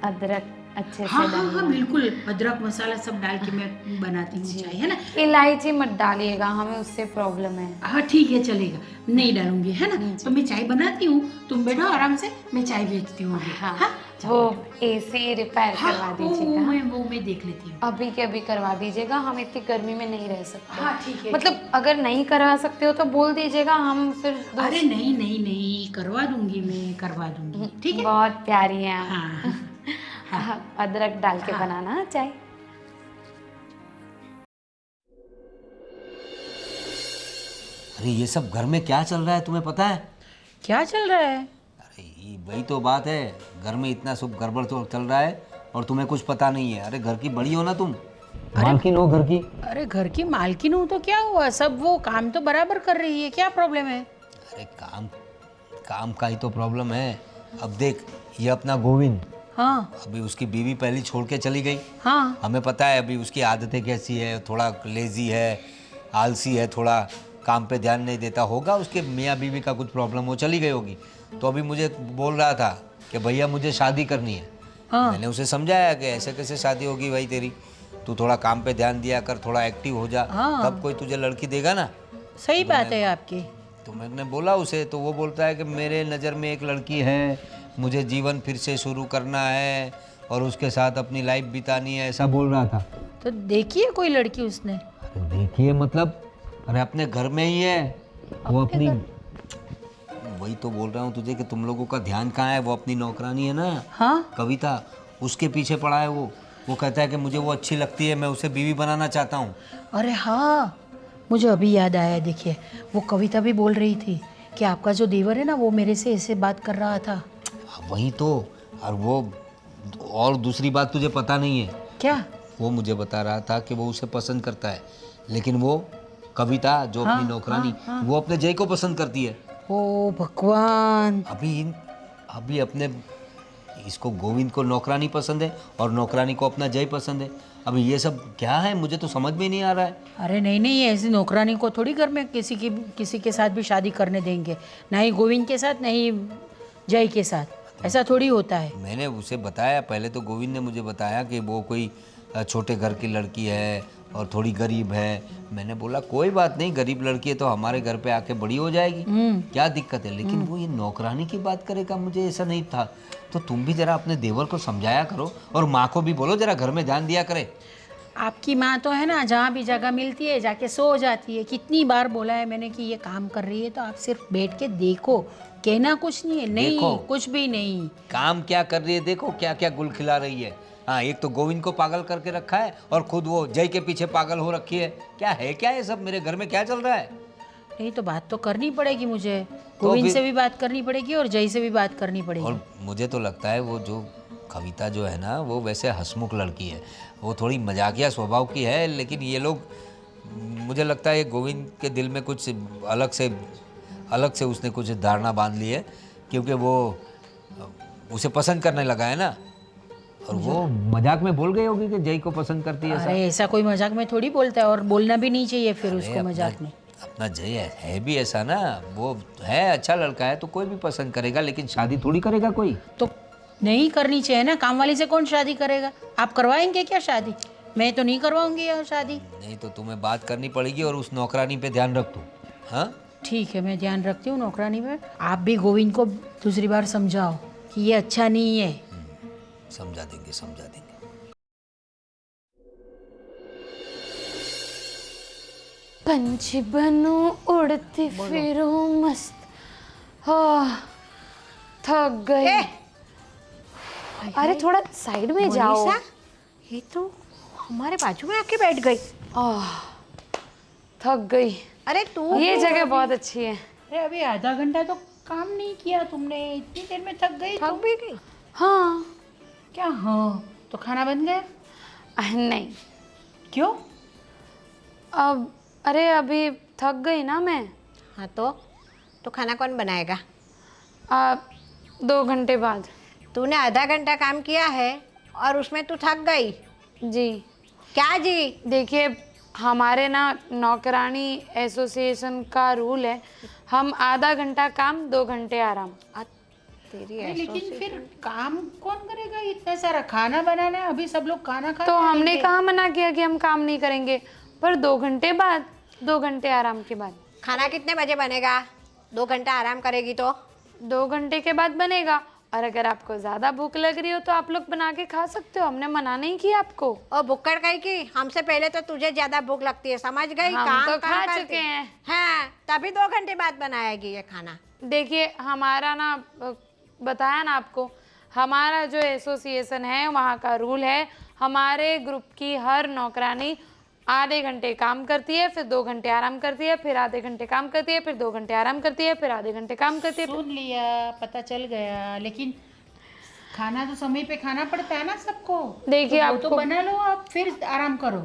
अदरक अच्छे
हाँ
से
हाँ हाँ
डालिए।
बिल्कुल, अदरक मसाला सब डाल के मैं बनाती हूँ चाय, है ना?
इलायची मत डालिएगा, हमें उससे प्रॉब्लम है।
हाँ ठीक है, चलेगा, नहीं डालूंगी, है ना? तो मैं चाय बनाती हूँ, तुम बैठो आराम से, मैं चाय भेजती हूँ अभी।
हाँ,
हाँ
वो एसी रिपेयर करवा
हाँ,
दीजिएगा।
वो मैं देख लेती हूँ।
अभी के अभी करवा दीजिएगा, हम इतनी गर्मी में नहीं रह सकते।
हाँ ठीक है,
मतलब अगर नहीं करवा सकते हो तो बोल दीजिएगा, हम फिर
अरे नहीं नहीं नहीं, करवा दूंगी, मैं करवा दूंगी, ठीक है?
बहुत प्यारी हैं आप।
हाँ हाँ
अदरक डाल के बनाना चाय।
अरे ये सब घर में क्या चल रहा है तुम्हें पता है?
क्या चल रहा है?
अरे ये वही तो बात है, घर में इतना सब गड़बड़ तो चल रहा है और तुम्हें कुछ पता नहीं है। अरे घर की बड़ी हो ना तुम, मालकिन हो घर की।
अरे घर की मालकिन हूँ तो क्या हुआ, सब वो काम तो बराबर कर रही है, क्या प्रॉब्लम है?
अरे काम काम का ही तो प्रॉब्लम है। अब देख, ये अपना गोविंद,
हाँ
अभी उसकी बीवी पहली छोड़ के चली गई।
हाँ
हमें पता है अभी उसकी आदतें कैसी है, थोड़ा लेजी है, आलसी है, थोड़ा काम पे ध्यान नहीं देता होगा। उसके मियाँ बीवी का कुछ प्रॉब्लम हो, चली गई होगी। तो अभी मुझे बोल रहा था कि भैया मुझे शादी करनी है।
हाँ।
मैंने उसे समझाया कि ऐसे कैसे शादी होगी भाई तेरी, तू थोड़ा काम पे ध्यान दिया कर, थोड़ा एक्टिव हो जा,
हाँ।
तब कोई तुझे लड़की देगा ना।
सही बात है आपकी।
तो मैंने बोला उसे, तो वो बोलता है कि मेरे नज़र में एक लड़की है, मुझे जीवन फिर से शुरू करना है और उसके साथ अपनी लाइफ बितानी है, ऐसा बोल रहा था।
तो देखिए कोई लड़की उसने।
अरे देखिए मतलब, अरे अपने घर में ही है वो अपनी, वही तो बोल रहा हूँ तुझे कि तुम लोगों का ध्यान कहाँ है। वो अपनी नौकरानी है ना,
हाँ
कविता, उसके पीछे पड़ा है वो कहता है कि मुझे वो अच्छी लगती है, मैं उसे बीवी बनाना चाहता हूँ।
अरे हाँ, मुझे अभी याद आया। देखिए वो कविता भी बोल रही थी कि आपका जो देवर है ना, वो मेरे से ऐसे बात कर रहा था।
वही तो, और वो, और दूसरी बात तुझे पता नहीं है
क्या?
वो मुझे बता रहा था कि वो उसे पसंद करता है, लेकिन वो कविता जो अपनी नौकरानी, वो अपने जय को पसंद करती है।
ओ भगवान।
अभी अपने इसको गोविंद को नौकरानी पसंद है और नौकरानी को अपना जय पसंद है। अभी ये सब क्या है, मुझे तो समझ में नहीं आ रहा है।
अरे नहीं नहीं, ऐसी नौकरानी को थोड़ी घर में किसी के साथ भी शादी करने देंगे, ना ही गोविंद के साथ, ना ही जय के साथ, ऐसा थोड़ी होता है।
मैंने उसे बताया, पहले तो गोविंद ने मुझे बताया कि वो कोई छोटे घर की लड़की है और थोड़ी गरीब है। मैंने बोला कोई बात नहीं, गरीब लड़की है तो हमारे घर पे आके बड़ी हो जाएगी, क्या दिक्कत है। लेकिन वो ये नौकरानी की बात करेगा, मुझे ऐसा नहीं था। तो तुम भी जरा अपने देवर को समझाया करो और माँ को भी बोलो जरा घर में ध्यान दिया करे।
आपकी माँ तो है ना, जहाँ भी जगह मिलती है जाके सो जाती है। कितनी बार बोला है मैंने कि ये काम कर रही है तो आप सिर्फ बैठ के देखो, कहना कुछ नहीं है। नहीं
देखो।
कुछ भी नहीं।
काम क्या कर रही है, देखो क्या क्या गुल खिला रही है। हाँ, एक तो गोविंद को पागल करके रखा है और खुद वो जय के पीछे पागल हो रखी है। क्या है सब, मेरे घर में क्या चल रहा है?
नहीं तो बात तो करनी पड़ेगी मुझे, गोविंद से भी बात करनी पड़ेगी और जय से भी बात करनी पड़ेगी।
और मुझे तो लगता है वो जो कविता जो है ना, वो वैसे हंसमुख लड़की है, वो थोड़ी मजाकिया स्वभाव की है। लेकिन ये लोग, मुझे लगता है गोविंद के दिल में कुछ अलग से उसने कुछ धारणा बांध ली है, क्योंकि वो उसे पसंद करने लगा है ना। और वो मजाक में बोल गई होगी कि जय को पसंद करती है।
अरे ऐसा कोई मजाक में थोड़ी बोलता है, और बोलना भी नहीं चाहिए फिर उसको मजाक में।
अपना जय है भी ऐसा ना, वो है अच्छा लड़का है तो कोई भी पसंद करेगा, लेकिन शादी थोड़ी करेगा कोई।
तो नहीं करनी चाहिए ना, काम वाली से कौन शादी करेगा? आप करवाएंगे क्या शादी? मैं तो नहीं करवाऊंगी यार शादी।
नहीं तो तुम्हें बात करनी पड़ेगी और उस नौकरानी पे ध्यान रख तू। हाँ
ठीक है, मैं ध्यान रखती हूँ नौकरानी पे। आप भी गोविंद को दूसरी बार समझाओ कि ये अच्छा नहीं है।
समझा देंगे।
पंछी बनूं उड़ती फिरूं मस्त। थक गई। अरे थोड़ा साइड में जाओ।
मोनिसा, ये तो हमारे बाजू में आके बैठ गई।
थक गई।
अरे तू
ये जगह बहुत अच्छी है।
अरे अभी आधा घंटा तो काम नहीं किया तुमने, इतनी देर में थक गई
थक
तुम?
भी गई।
हाँ।
क्या हाँ? तो खाना बन गया?
नहीं।
क्यों?
अब अरे अभी थक गई ना मैं।
हाँ तो खाना कौन बनाएगा?
2 घंटे बाद।
तूने आधा घंटा काम किया है और उसमें तू थक गई?
जी।
क्या जी?
देखिए हमारे ना नौकरानी एसोसिएशन का रूल है, हम आधा घंटा काम 2 घंटे आराम।
तेरी
अरे लेकिन फिर काम कौन करेगा? इतना सारा खाना बनाना है, अभी सब लोग खाना खा
तो
रहे हैं।
हमने कहाँ मना किया कि हम काम नहीं करेंगे, पर 2 घंटे बाद, 2 घंटे आराम के बाद।
खाना कितने बजे बनेगा? 2 घंटा आराम करेगी तो?
2 घंटे के बाद बनेगा। और अगर आपको ज़्यादा भूख लग रही हो तो आप लोग बना के खा सकते हो, हमने मना नहीं किया आपको।
और भुक्कड़ कही की हमसे पहले तो तुझे ज्यादा भूख लगती है, समझ गई?
हम
काम
तो खा
करती।
चुके हैं।
हाँ, तभी 2 घंटे बाद बनाएगी ये खाना।
देखिए हमारा ना बताया ना आपको, हमारा जो एसोसिएशन है वहाँ का रूल है, हमारे ग्रुप की हर नौकरानी आधे घंटे काम करती है, फिर 2 घंटे आराम करती है, फिर आधे घंटे काम करती है, फिर 2 घंटे आराम करती है, फिर आधे घंटे काम करती है।
सुन लिया, पता चल गया, लेकिन खाना तो समय पे खाना पड़ता है ना सबको।
देखिए
तो वो तो
आपको
बना लो, आप फिर आराम करो।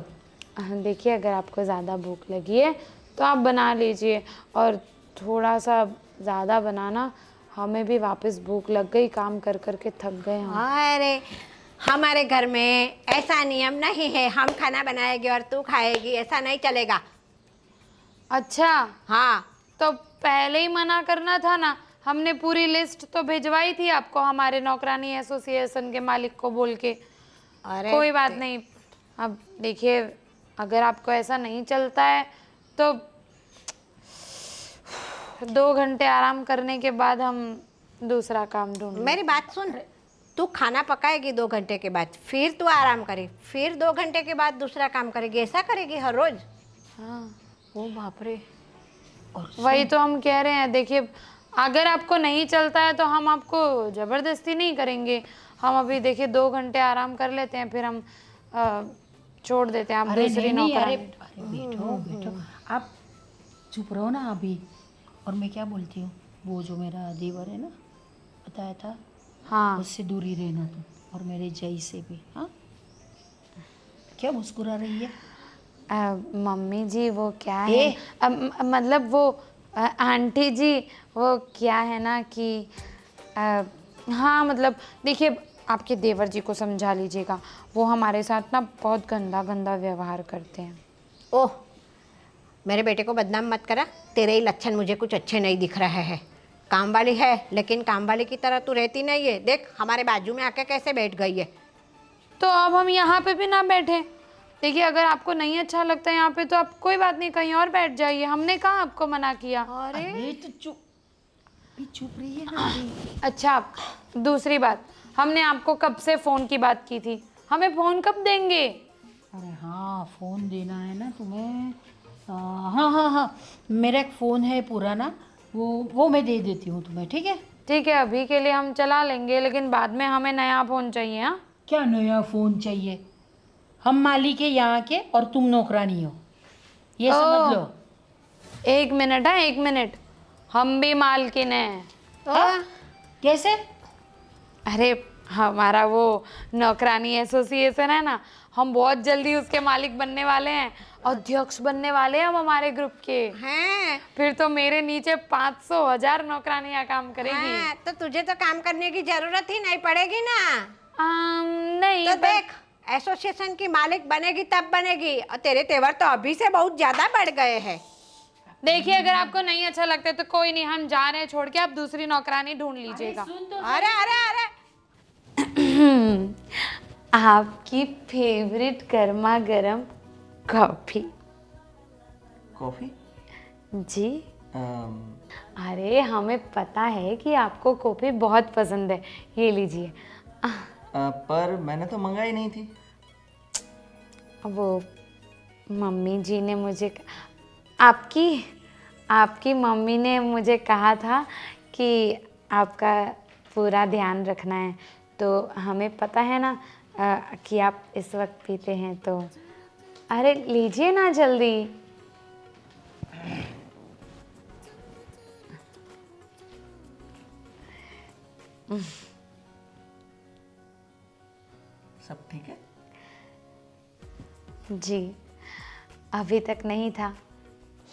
देखिए अगर आपको ज़्यादा भूख लगी है तो आप बना लीजिए, और थोड़ा सा ज़्यादा बनाना, हमें भी वापस भूख लग गई, काम कर कर के थक गए हम।
अरे हमारे घर में ऐसा नियम नहीं है, हम खाना बनाएंगे और तू खाएगी, ऐसा नहीं चलेगा।
अच्छा
हाँ,
तो पहले ही मना करना था ना, हमने पूरी लिस्ट तो भिजवाई थी आपको हमारे नौकरानी एसोसिएशन के मालिक को बोल के।
अरे
कोई बात नहीं। अब देखिए अगर आपको ऐसा नहीं चलता है तो 2 घंटे आराम करने के बाद हम दूसरा काम ढूंढेंगे।
मेरी बात सुन, तू खाना पकाएगी 2 घंटे के बाद, फिर तू आराम करे, फिर 2 घंटे के बाद दूसरा काम करेगी, ऐसा करेगी हर रोज?
हाँ
ओ बाप रे।
वही तो हम कह रहे हैं। देखिए अगर आपको नहीं चलता है तो हम आपको ज़बरदस्ती नहीं करेंगे, हम अभी देखिए 2 घंटे आराम कर लेते हैं, फिर हम छोड़ देते हैं। आप
अरे
दूसरी
नहीं, अरे
नौकरानी।
बैठो बैठो, आप चुप रहो ना अभी। और मैं क्या बोलती हूँ, वो जो मेरा देवर है ना, बताया था,
हाँ
उससे दूरी रहना तुम, और मेरे जय से भी। हाँ, क्या मुस्कुरा रही है?
मम्मी जी वो क्या है, मतलब वो आंटी जी वो क्या है ना कि हाँ मतलब देखिए आपके देवर जी को समझा लीजिएगा, वो हमारे साथ ना बहुत गंदा गंदा व्यवहार करते हैं।
ओह, मेरे बेटे को बदनाम मत करा, तेरे ही लक्षण मुझे कुछ अच्छे नहीं दिख रहे हैं। काम वाली है लेकिन काम वाली की तरह तू रहती नहीं है। देख हमारे बाजू में आके कैसे बैठ गई है।
तो अब हम यहाँ पे भी ना बैठे। देखिए अगर आपको नहीं अच्छा लगता है यहाँ पे तो आप कोई बात नहीं, कहीं और बैठ जाइए, हमने कहाँ आपको मना किया।
अरे तो चुप रही है ना अभी।
अच्छा दूसरी बात, हमने आपको कब से फ़ोन की बात की थी, हमें फ़ोन कब देंगे?
अरे हाँ, फ़ोन देना है ना तुम्हें। हाँ हाँ हाँ, मेरा एक फ़ोन है पुराना, वो मैं दे देती हूँ तुम्हें, ठीक है?
ठीक है अभी के लिए हम चला लेंगे, लेकिन बाद में हमें नया फ़ोन चाहिए। हाँ
क्या नया फ़ोन चाहिए? हम मालिक है यहाँ के और तुम नौकरानी हो, ये समझ लो।
1 मिनट है, 1 मिनट, हम भी मालकिन हैं।
कैसे?
अरे हमारा वो नौकरानी एसोसिएशन है ना, हम बहुत जल्दी उसके मालिक बनने वाले हैं, अध्यक्ष बनने वाले हैं हम हमारे ग्रुप के।
हैं?
फिर तो मेरे नीचे 500,000 नौकरानियां काम करेगी।
हाँ, तो तुझे तो काम करने की जरूरत ही नहीं पड़ेगी ना।
नहीं
तो देख, एसोसिएशन की मालिक बनेगी तब बनेगी, और तेरे तेवर तो अभी से बहुत ज्यादा बढ़ गए हैं।
देखिए अगर आपको नहीं अच्छा लगता है तो कोई नहीं, हम जा रहे हैं छोड़ के, आप दूसरी नौकरानी ढूंढ लीजिएगा।
अरे अरे अरे,
आपकी फेवरेट गर्मा गर्म कॉफी।
कॉफ़ी?
जी अरे हमें पता है कि आपको कॉफ़ी बहुत पसंद है, ये लीजिए।
पर मैंने तो मंगाई नहीं थी।
वो मम्मी जी ने मुझे आपकी मम्मी ने मुझे कहा था कि आपका पूरा ध्यान रखना है, तो हमें पता है ना कि आप इस वक्त पीते हैं, तो अरे लीजिए ना जल्दी।
सब ठीक है?
जी, अभी तक नहीं था,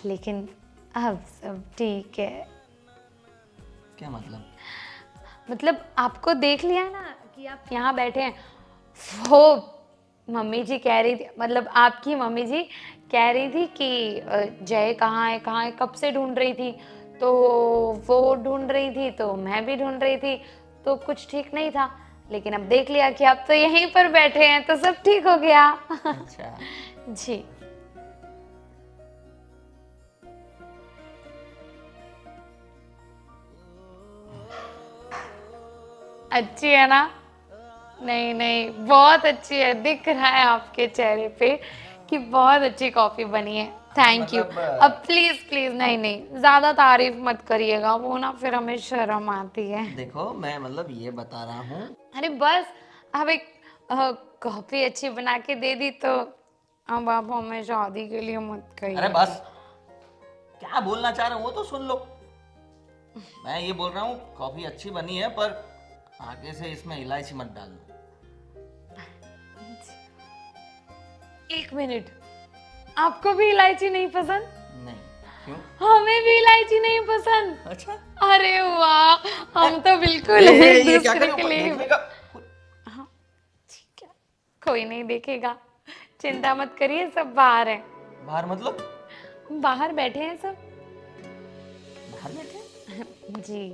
लेकिन अब सब ठीक है।
क्या मतलब?
मतलब आपको देख लिया ना कि आप यहाँ बैठे हैं, वो मम्मी जी कह रही थी, मतलब आपकी मम्मी जी कह रही थी कि जय कहाँ है, कब से ढूंढ रही थी, तो वो ढूंढ रही थी तो मैं भी ढूंढ रही थी, तो कुछ ठीक नहीं था, लेकिन अब देख लिया कि आप तो यहीं पर बैठे हैं, तो सब ठीक हो गया।
अच्छा।
जी। अच्छी है ना? नहीं नहीं, बहुत अच्छी है, दिख रहा है आपके चेहरे पे कि बहुत अच्छी कॉफी बनी है। Thank you. अब प्लीज प्लीज नहीं नहीं, ज्यादा तारीफ मत करिएगा, वो ना फिर हमें शर्म आती है।
देखो मैं मतलब ये बता रहा हूँ।
अरे बस, अब एक कॉफी अच्छी बना के दे दी तो अब आप हमें शादी के लिए मत कहिए।
अरे बस, क्या बोलना चाह रहे हो वो तो सुन लो। मैं ये बोल रहा हूँ कॉफी अच्छी बनी है, पर आगे से इसमें इलायची मत डालना।
एक मिनट, आपको भी इलायची नहीं पसंद?
नहीं। क्यों?
हमें भी इलायची नहीं पसंद।
अच्छा।
अरे वाह, हम तो बिल्कुल
ये
एक
क्या
दूसरे
कर
के लिए।
देखने का?
हाँ ठीक है, कोई नहीं देखेगा, चिंता मत करिए, सब बाहर है।
बाहर मतलब?
बाहर बैठे हैं सब।
बाहर बैठे?
जी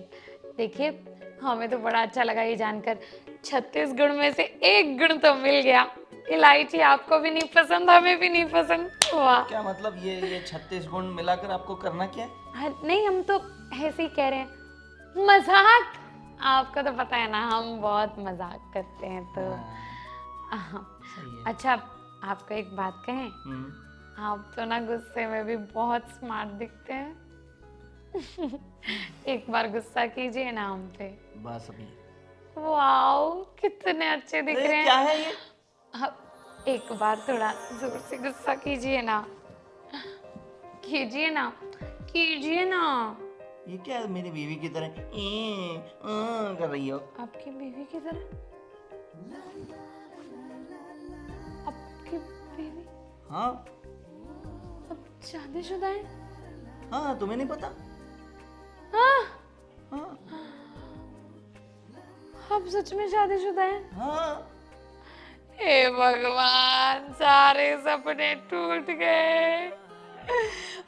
देखिए, हमें तो बड़ा अच्छा लगा ये जानकर, 36 गुण में से एक गुण तो मिल गया। इलायची आपको भी नहीं पसंद, हमें भी नहीं पसंद। वाह।
क्या मतलब ये 36 गुण मिलाकर आपको करना क्या है?
नहीं, हम तो ऐसे ही कह रहे हैं, मजाक। आपको तो पता है ना, हम बहुत मजाक करते हैं, तो
सही है।
अच्छा, आपको एक बात कहें, आप तो ना गुस्से में भी बहुत स्मार्ट दिखते हैं। एक बार गुस्सा कीजिए ना हम पे।
बस अभी।
वाओ, कितने अच्छे दिख रहे हैं।
क्या है ये?
एक बार थोड़ा जोर से गुस्सा कीजिए ना, कीजिए ना, कीजिए ना।
ये क्या मेरी बीवी की तरह कर रही हो?
आपकी बीवी की तरह? आपकी बीवी?
हाँ
अब शादीशुदा है?
हाँ, तुम्हें नहीं पता?
हाँ,
हाँ
आप सच में शादीशुदा है?
हाँ।
हे भगवान, सारे सपने टूट गए,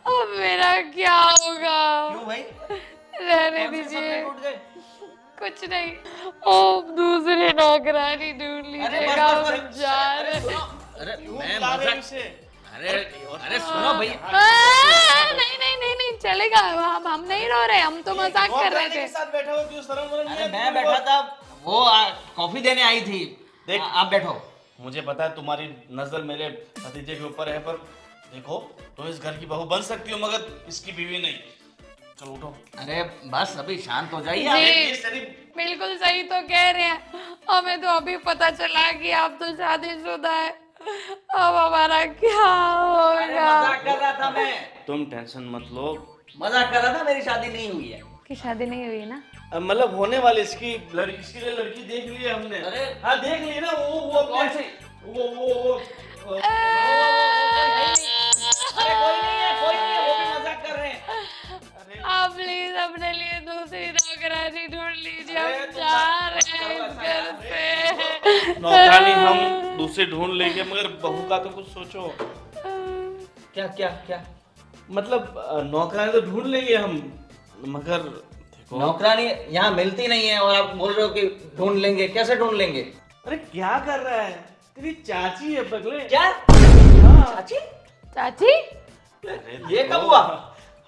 अब मेरा क्या होगा?
क्यों भाई?
रहने
कौन से
दीजिए,
सपने टूट गए?
कुछ नहीं। ओ, दूसरी नौकरानी ढूंढ
अरे
लीजिएगा,
बस,
हम जा रहे हैं।
अरे मैं मजाक। अरे सुनो भैया।
नहीं नहीं नहीं नहीं, चलेगा, हम नहीं रो रहे, हम तो मजाक कर रहे थे।
अरे मैं बैठा था, वो कॉफी देने आई थी।
देख,
आप बैठो।
मुझे पता है तुम्हारी नजर मेरे भतीजे के ऊपर है, पर देखो, तुम इस घर की बहू बन सकती हो, मगर इसकी बीवी नहीं। चलो उठो।
अरे बस अभी शांत हो जाइए।
जी, बिल्कुल सही तो कह रहे हैं, हमें तो अभी पता चला कि आप तो शादीशुदा है, अब हमारा क्या होगा?
मजाक कर रहा था मैं।
तुम टेंशन मत लो।
मजाक कर रहा था, मेरी शादी नहीं हुई है।
कि शादी नहीं हुई ना?
मतलब होने वाली, इसकी लिए लड़की देख ली है हमने।
अरे
हाँ देख ली ना, वो
कौन सी?
वो
अरे कोई नहीं है, वो भी मजाक कर रहे हैं।
आप प्लीज अपने लिए दूसरी नौकरानी ढूंढ लीजिए, हम जा रहे हैं इस घर से।
नौकरानी हम दूसरी ढूंढ लेंगे, मगर बहू का तो कुछ सोचो।
क्या क्या क्या?
मतलब नौकरानी तो ढूंढ लेंगे हम, मगर देखो,
नौकरानी यहाँ मिलती नहीं है और आप बोल रहे हो कि ढूंढ लेंगे। कैसे ढूंढ लेंगे?
अरे क्या कर रहा है, तेरी चाची है पगले।
क्या? चाची?
चाची?
अरे
ये
देखो,
कब हुआ?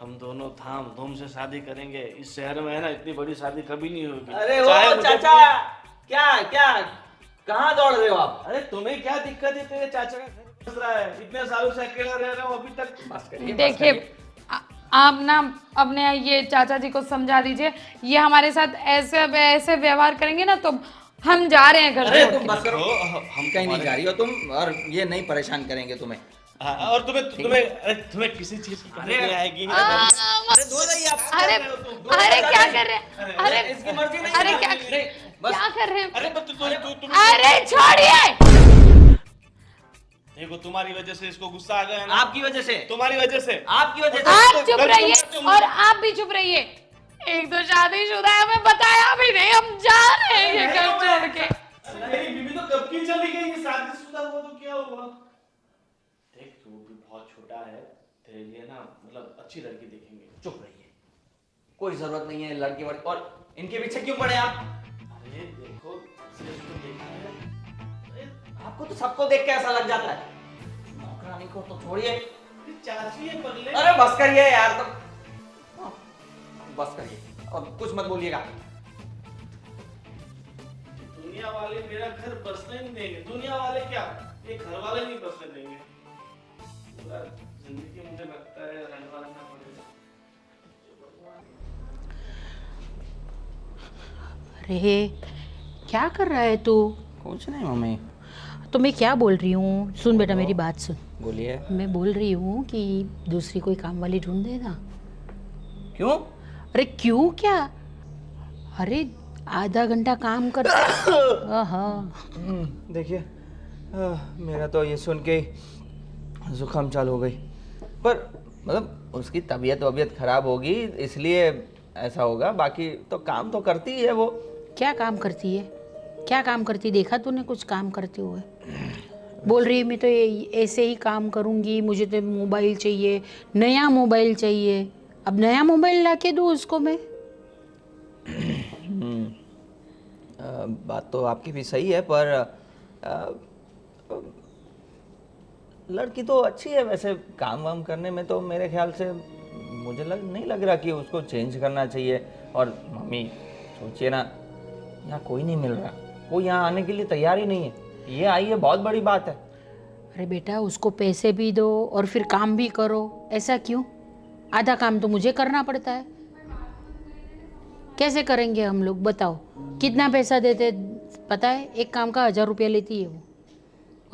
हम दोनों धाम धूम से शादी करेंगे। इस शहर में है ना, इतनी बड़ी शादी कभी नहीं होगी।
अरे
चाहे
वो
मुझे-
चाचा, क्या क्या कहाँ दौड़ रहे हो आप?
अरे तुम्हें क्या दिक्कत है, तेरे चाचा का घर बस रहा है, इतने सालों से अकेला रह रहा हूँ अभी तक।
बस करिए, बस
देखिए,
करिए।
आप ना अपने ये चाचा जी को समझा दीजिए, ये हमारे साथ ऐसे ऐसे व्यवहार करेंगे ना तो हम जा रहे हैं घर
अरे
छोड़
तुम
के।
बस करो,
हम
हम कहीं नहीं जा रही हो तुम, और ये नहीं परेशान करेंगे तुम्हें।
हाँ, और तुम्हें किसी चीज की कमी नहीं आएगी।
अरे दो रही आप,
अरे अरे क्या कर रहे हैं? अरे
इसकी मर्जी नहीं
अरे
है।
क्या
नहीं, बस
क्या कर रहे हैं?
अरे तुम
अरे छोड़िए।
देखो तुम्हारी वजह से इसको गुस्सा आ गया है ना।
आपकी वजह से,
तुम्हारी वजह से।
आपकी वजह से।
आप चुप रहिए और आप भी चुप रहिए। एक तो शादीशुदा है, हमें बताया भी नहीं, हम जा रहे हैं ये घर छोड़ के।
मेरी बीवी तो कब की चली गई, ये शादीशुदा हुआ तो क्या हुआ। देख तू भी बहुत छोटा है, तेरे लिए ना मतलब अच्छी लड़की देखेंगे।
चुप रहिए, कोई जरूरत नहीं है लड़की वाली, और इनके पीछे क्यों पड़े आप?
अरे देखो सिर्फ तो देखा है।
आपको तो सबको देख के ऐसा लग जाता है, नौकरानी को तो छोड़िए।
ये चाची है बदले।
अरे बस करिए यार, तो बस करिए और कुछ मत बोलिएगा।
दुनिया वाले मेरा घर बसने नहीं देंगे। दुनिया वाले क्या, ये घर वाले नहीं बसने देंगे। पूरा जिंदगी मुझे लगता है रहना पड़ेगा।
अरे क्या कर रहा है तू?
कुछ नहीं मम्मी।
तो मैं क्या बोल रही हूँ, सुन बेटा मेरी बात सुन।
बोलिए।
मैं बोल रही हूँ कि दूसरी कोई काम वाली ढूंढ देना।
क्यों?
अरे क्यों क्या? अरे आधा घंटा काम कर। हाँ
देखिए, मेरा तो ये सुन के जुकाम चालू हो गई, पर मतलब उसकी तबीयत खराब होगी इसलिए ऐसा होगा, बाकी तो काम तो करती ही है वो।
क्या काम करती है? क्या काम करती, देखा तूने कुछ काम करते हुए? बोल रही है मैं तो ऐसे ही काम करूँगी, मुझे तो मोबाइल चाहिए, नया मोबाइल चाहिए। अब नया मोबाइल ला के दूँ उसको मैं?
बात तो आपकी भी सही है, पर लड़की तो अच्छी है वैसे, काम वाम करने में तो मेरे ख्याल से मुझे नहीं लग रहा कि उसको चेंज करना चाहिए। और मम्मी सोचिए ना, यहाँ कोई नहीं मिल रहा, वो यहाँ आने के लिए तैयार ही नहीं है, ये आई है बहुत बड़ी बात है।
अरे बेटा उसको पैसे भी दो और फिर काम भी करो, ऐसा क्यों? आधा काम तो मुझे करना पड़ता है। कैसे करेंगे हम लोग, बताओ? कितना पैसा देते पता है? एक काम का 1000 रुपया लेती है वो,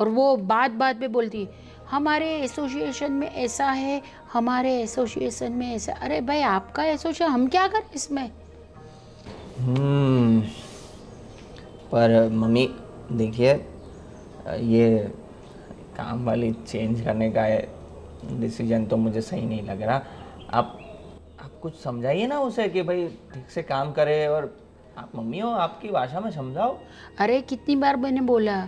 और वो बात बात पे बोलती है हमारे एसोसिएशन में ऐसा है, हमारे एसोसिएशन में ऐसा। अरे भाई आपका एसोसिएशन, हम क्या करें इसमें?
पर मम्मी देखिए, ये काम वाली चेंज करने का डिसीजन तो मुझे सही नहीं लग रहा। आप कुछ समझाइए ना उसे कि भाई ठीक से काम करे, और आप मम्मी हो, आपकी भाषा में समझाओ।
अरे कितनी बार मैंने बोला,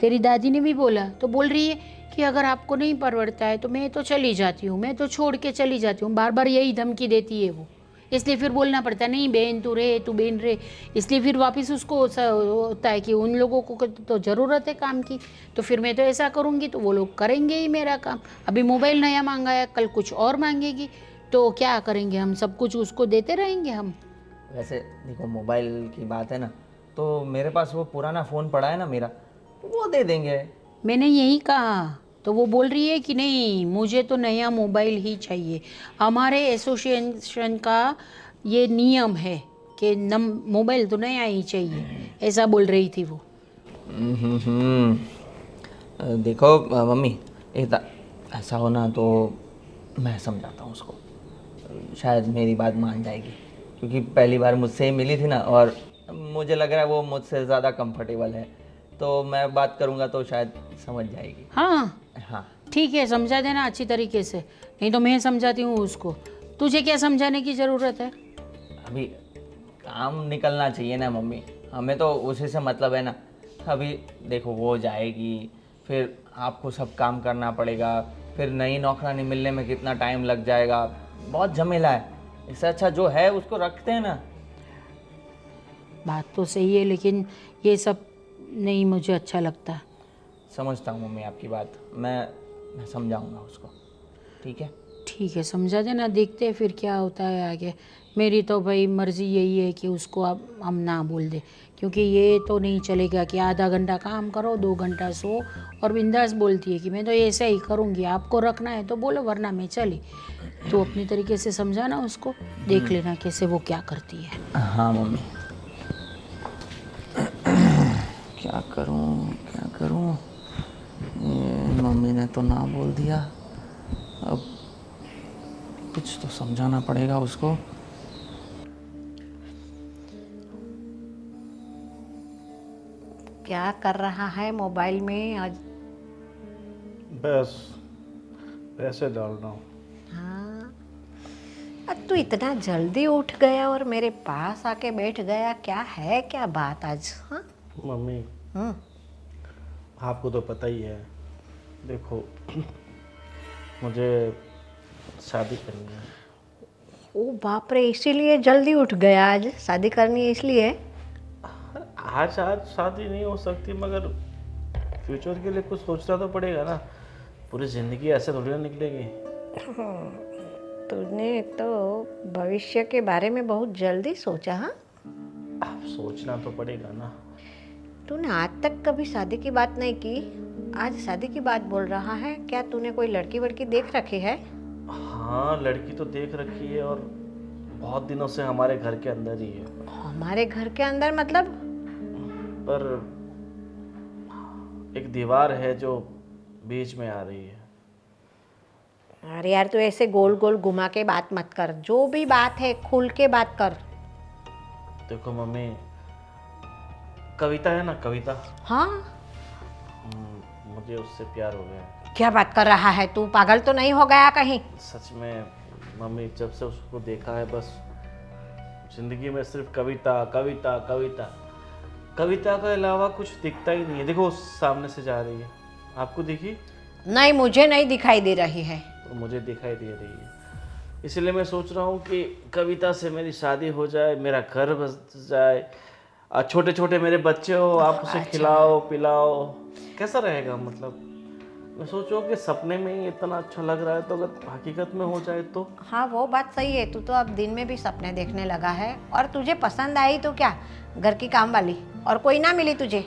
तेरी दादी ने भी बोला, तो बोल रही है कि अगर आपको नहीं परवड़ता है तो मैं तो चली जाती हूँ, मैं तो छोड़ के चली जाती हूँ। बार बार यही धमकी देती है वो, इसलिए फिर बोलना पड़ता है नहीं बहन तू रहे, तू बहन रहे। इसलिए फिर वापस उसको होता है कि उन लोगों को तो ज़रूरत है काम की, तो फिर मैं तो ऐसा करूँगी तो वो लोग करेंगे ही मेरा काम। अभी मोबाइल नया मांगा है, कल कुछ और मांगेगी, तो क्या करेंगे हम? सब कुछ उसको देते रहेंगे हम?
वैसे देखो, मोबाइल की बात है ना, तो मेरे पास वो पुराना फ़ोन पड़ा है ना मेरा, वो दे देंगे।
मैंने यही कहा, तो वो बोल रही है कि नहीं मुझे तो नया मोबाइल ही चाहिए, हमारे एसोसिएशन का ये नियम है कि मोबाइल तो नया ही चाहिए, ऐसा बोल रही थी वो।
देखो मम्मी, ऐसा हो ना तो मैं समझाता हूँ उसको, शायद मेरी बात मान जाएगी, क्योंकि पहली बार मुझसे ही मिली थी ना, और मुझे लग रहा है वो मुझसे ज़्यादा कंफर्टेबल है, तो मैं बात करूँगा तो शायद समझ जाएगी।
हाँ
हाँ
ठीक है, समझा देना अच्छी तरीके से, नहीं तो मैं समझाती हूँ उसको। तुझे क्या समझाने की ज़रूरत है?
अभी काम निकलना चाहिए ना मम्मी, हमें तो उसी से मतलब है ना। अभी देखो वो जाएगी, फिर आपको सब काम करना पड़ेगा, फिर नई नौकरानी मिलने में कितना टाइम लग जाएगा, बहुत झमेला है। इससे अच्छा जो है उसको रखते हैं ना।
बात तो सही है, लेकिन ये सब नहीं मुझे अच्छा लगता।
समझता हूँ मम्मी आपकी बात, मैं समझाऊंगा उसको, ठीक है?
ठीक है, समझा देना, देखते हैं फिर क्या होता है आगे। मेरी तो भाई मर्जी यही है कि उसको अब हम ना बोल दे, क्योंकि ये तो नहीं चलेगा कि आधा घंटा काम करो 2 घंटा सो। और बिंदास बोलती है कि मैं तो ऐसे ही करूँगी, आपको रखना है तो बोलो वरना मैं चली। तो अपनी तरीके से समझाना उसको, देख लेना कैसे वो क्या करती है।
हाँ मम्मी, क्या करूँ, ये मम्मी ने तो ना बोल दिया, अब कुछ तो समझाना पड़ेगा उसको।
क्या कर रहा है मोबाइल में आज?
बस पैसे डाल रहा हूँ।
हाँ, अब तू इतना जल्दी उठ गया और मेरे पास आके बैठ गया, क्या है क्या बात आज? हाँ।
मम्मी,
हम्म।
आपको तो पता ही है, देखो मुझे शादी करनी है।
ओ बाप रे, इसीलिए जल्दी उठ गया आज? शादी करनी है इसलिए?
आज शादी नहीं हो सकती, मगर फ्यूचर के लिए कुछ सोचना तो पड़ेगा ना, पूरी ज़िंदगी ऐसे थोड़ी ना निकलेगी।
तूने तो भविष्य के बारे में बहुत जल्दी सोचा। हाँ,
अब सोचना तो पड़ेगा ना।
तूने आज तक कभी शादी की बात नहीं की, आज शादी की बात बोल रहा है? क्या तूने कोई लड़की वड़की देख रखी है?
हाँ, लड़की तो देख रखी है और बहुत दिनों से हमारे घर के अंदर ही है।
हमारे घर के अंदर मतलब?
पर एक दीवार है जो बीच में आ रही है।
अरे यार, तू ऐसे गोल गोल घुमा के बात मत कर, जो भी बात है खुल के बात कर।
देखो मम्मी, कविता है ना, कविता,
हाँ,
मुझे उससे प्यार हो गया।
क्या बात कर रहा है तू? पागल तो नहीं हो गया कहीं?
सच में मम्मी, जब से उसको देखा है बस जिंदगी में सिर्फ कविता कविता कविता, कविता के अलावा कुछ दिखता ही नहीं है। देखो सामने से जा रही है, आपको दिखी?
नहीं, मुझे नहीं दिखाई दे रही है।
तो मुझे दिखाई दे रही है, इसलिए मैं सोच रहा हूँ कि कविता से मेरी शादी हो जाए, मेरा घर बस जाए, और छोटे छोटे मेरे बच्चे हो, आप उसे खिलाओ पिलाओ, कैसा रहेगा? मतलब मैं सोचो कि सपने में ही इतना अच्छा लग रहा है, तो अगर हकीकत में हो जाए तो।
हाँ, वो बात सही है। तू तो अब दिन में भी सपने देखने लगा है। और तुझे पसंद आई तो क्या, घर की काम वाली और कोई ना मिली तुझे?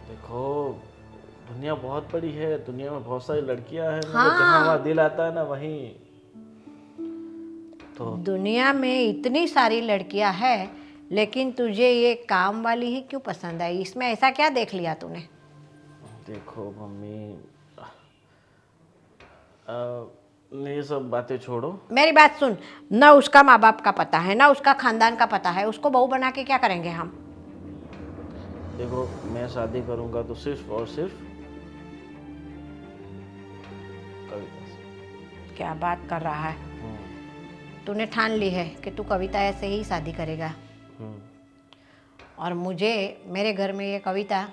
देखो दुनिया बहुत बड़ी है, दुनिया में बहुत सारी लड़कियां हैं,
हाँ।
मगर जहाँ हमारा दिल आता है ना वहीं तो।
दुनिया में इतनी सारी लड़कियां हैं, लेकिन तुझे ये काम वाली ही क्यों पसंद आई? इसमें ऐसा क्या देख लिया तूने?
देखो मम्मी, ये सब बातें छोड़ो।
मेरी बात सुन, ना उसका माँ बाप का पता है, ना उसका खानदान का पता है, उसको बहू बना के क्या करेंगे हम?
देखो मैं शादी करूंगा तो सिर्फ और सिर्फ कविता से।
क्या बात कर रहा है? तूने ठान ली है कि तू कविता से ही शादी करेगा? और मुझे मेरे घर में ये कविता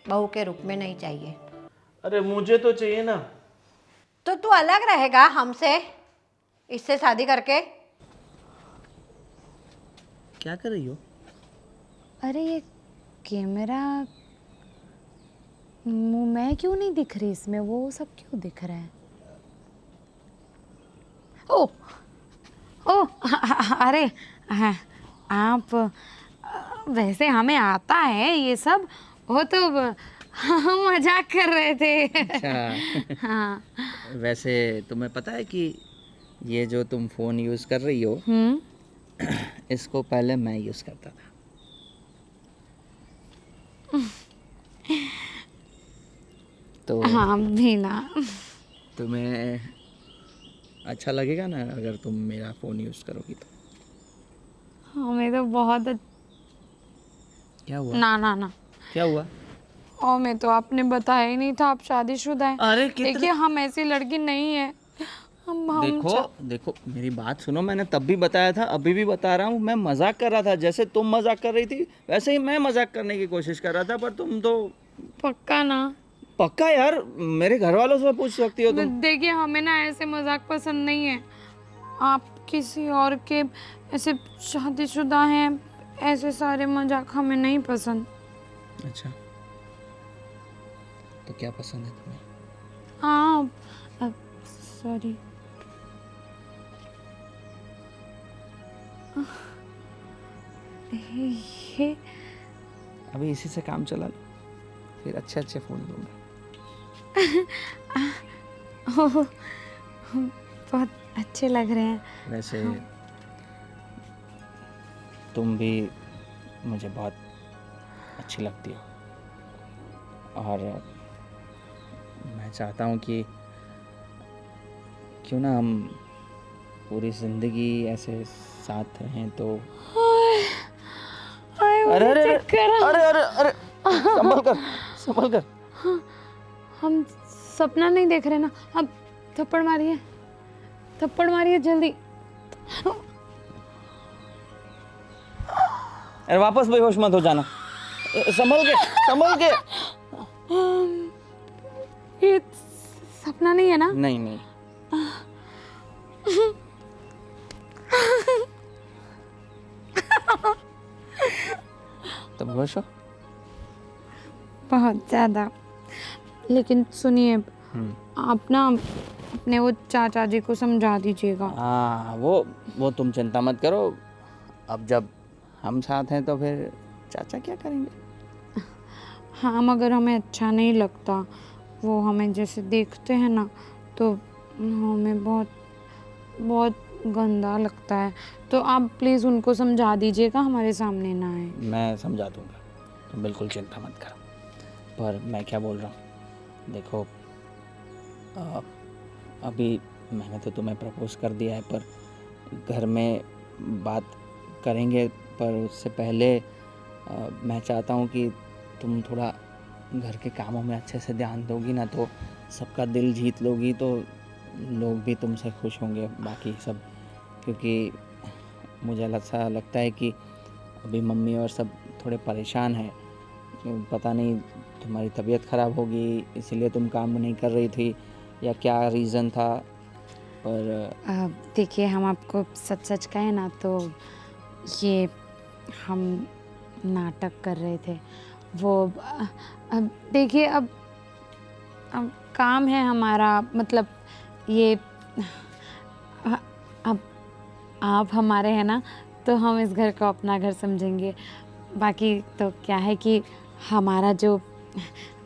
बहू के रूप में नहीं चाहिए।
अरे मुझे तो चाहिए ना।
तो तू अलग रहेगा हमसे इससे शादी करके?
क्या कर रही हो?
अरे ये कैमरा, मैं क्यों नहीं दिख रही इसमें, वो सब क्यों दिख रहा है? ओ ओ अरे हाँ, आप वैसे हमें आता है ये सब, वो तो हम मजाक कर रहे थे।
अच्छा।
हाँ।
वैसे तुम्हें पता है कि ये जो तुम फ़ोन यूज़ कर रही हो, इसको पहले मैं यूज़ करता था। तो
हाँ भी ना।
तुम्हें अच्छा लगेगा ना अगर तुम मेरा फ़ोन यूज़ करोगी तो?
हमें तो बहुत
क्या हुआ?
ना ना ना,
क्या हुआ?
और मैं तो आपने बताया ही नहीं था आप शादीशुदा हैं।
अरे
देखिए हम ऐसी लड़की नहीं है।
देखो मेरी बात सुनो, मैंने तब भी बताया था, अभी भी बता रहा हूँ, मैं मजाक कर रहा था। जैसे तुम मजाक कर रही थी वैसे ही मैं मजाक करने की कोशिश कर रहा था, पर तुम तो।
पक्का ना?
पक्का यार, मेरे घर वालों से पूछ सकती हो तुम।
देखिए हमें ना ऐसे मजाक पसंद नहीं है। आप किसी और के ऐसे शादीशुदा हैं, ऐसे सारे मजाक हमें नहीं पसंद।
अच्छा, तो क्या पसंद है तुम्हें?
हाँ, सॉरी। ये
अभी इसी से काम चला लो, फिर अच्छे अच्छे फ़ोन दूंगा।
ओह, बहुत अच्छे लग रहे हैं।
वैसे तुम भी मुझे बहुत अच्छी लगती हो, और मैं चाहता हूँ कि क्यों ना हम पूरी ज़िंदगी ऐसे साथ रहें। तो अरे अरे अरे अरे अरे अरे संभल कर।
हम सपना नहीं देख रहे ना। अब थप्पड़ मारिए जल्दी।
अरे वापस बेहोश मत हो जाना, संभल के।
ये सपना नहीं है ना?
नहीं तो बेहोश हो।
बहुत ज़्यादा। लेकिन सुनिए, आप ना अपने वो चाचा जी को समझा दीजिएगा।
हाँ, वो तुम चिंता मत करो। अब जब हम साथ हैं तो फिर चाचा क्या करेंगे।
हाँ, मगर हमें अच्छा नहीं लगता। वो हमें जैसे देखते हैं ना तो हमें बहुत बहुत गंदा लगता है। तो आप प्लीज़ उनको समझा दीजिएगा, हमारे सामने ना आए।
मैं समझा दूंगा, तुम बिल्कुल चिंता मत करो। पर मैं क्या बोल रहा हूँ, देखो अभी मैंने तो तुम्हें प्रपोज कर दिया है, पर घर में बात करेंगे। पर उससे पहले मैं चाहता हूँ कि तुम थोड़ा घर के कामों में अच्छे से ध्यान दोगी ना, तो सबका दिल जीत लोगी, तो लोग भी तुमसे खुश होंगे बाकी सब। क्योंकि मुझे ऐसा लगता है कि अभी मम्मी और सब थोड़े परेशान हैं। पता नहीं तुम्हारी तबीयत ख़राब होगी इसलिए तुम काम नहीं कर रही थी, या क्या रीज़न था। पर
देखिए, हम आपको सच सच कहें ना तो ये हम नाटक कर रहे थे। वो अब देखिए, अब काम है हमारा, मतलब ये अब आप हमारे हैं ना, तो हम इस घर को अपना घर समझेंगे। बाकी तो क्या है कि हमारा जो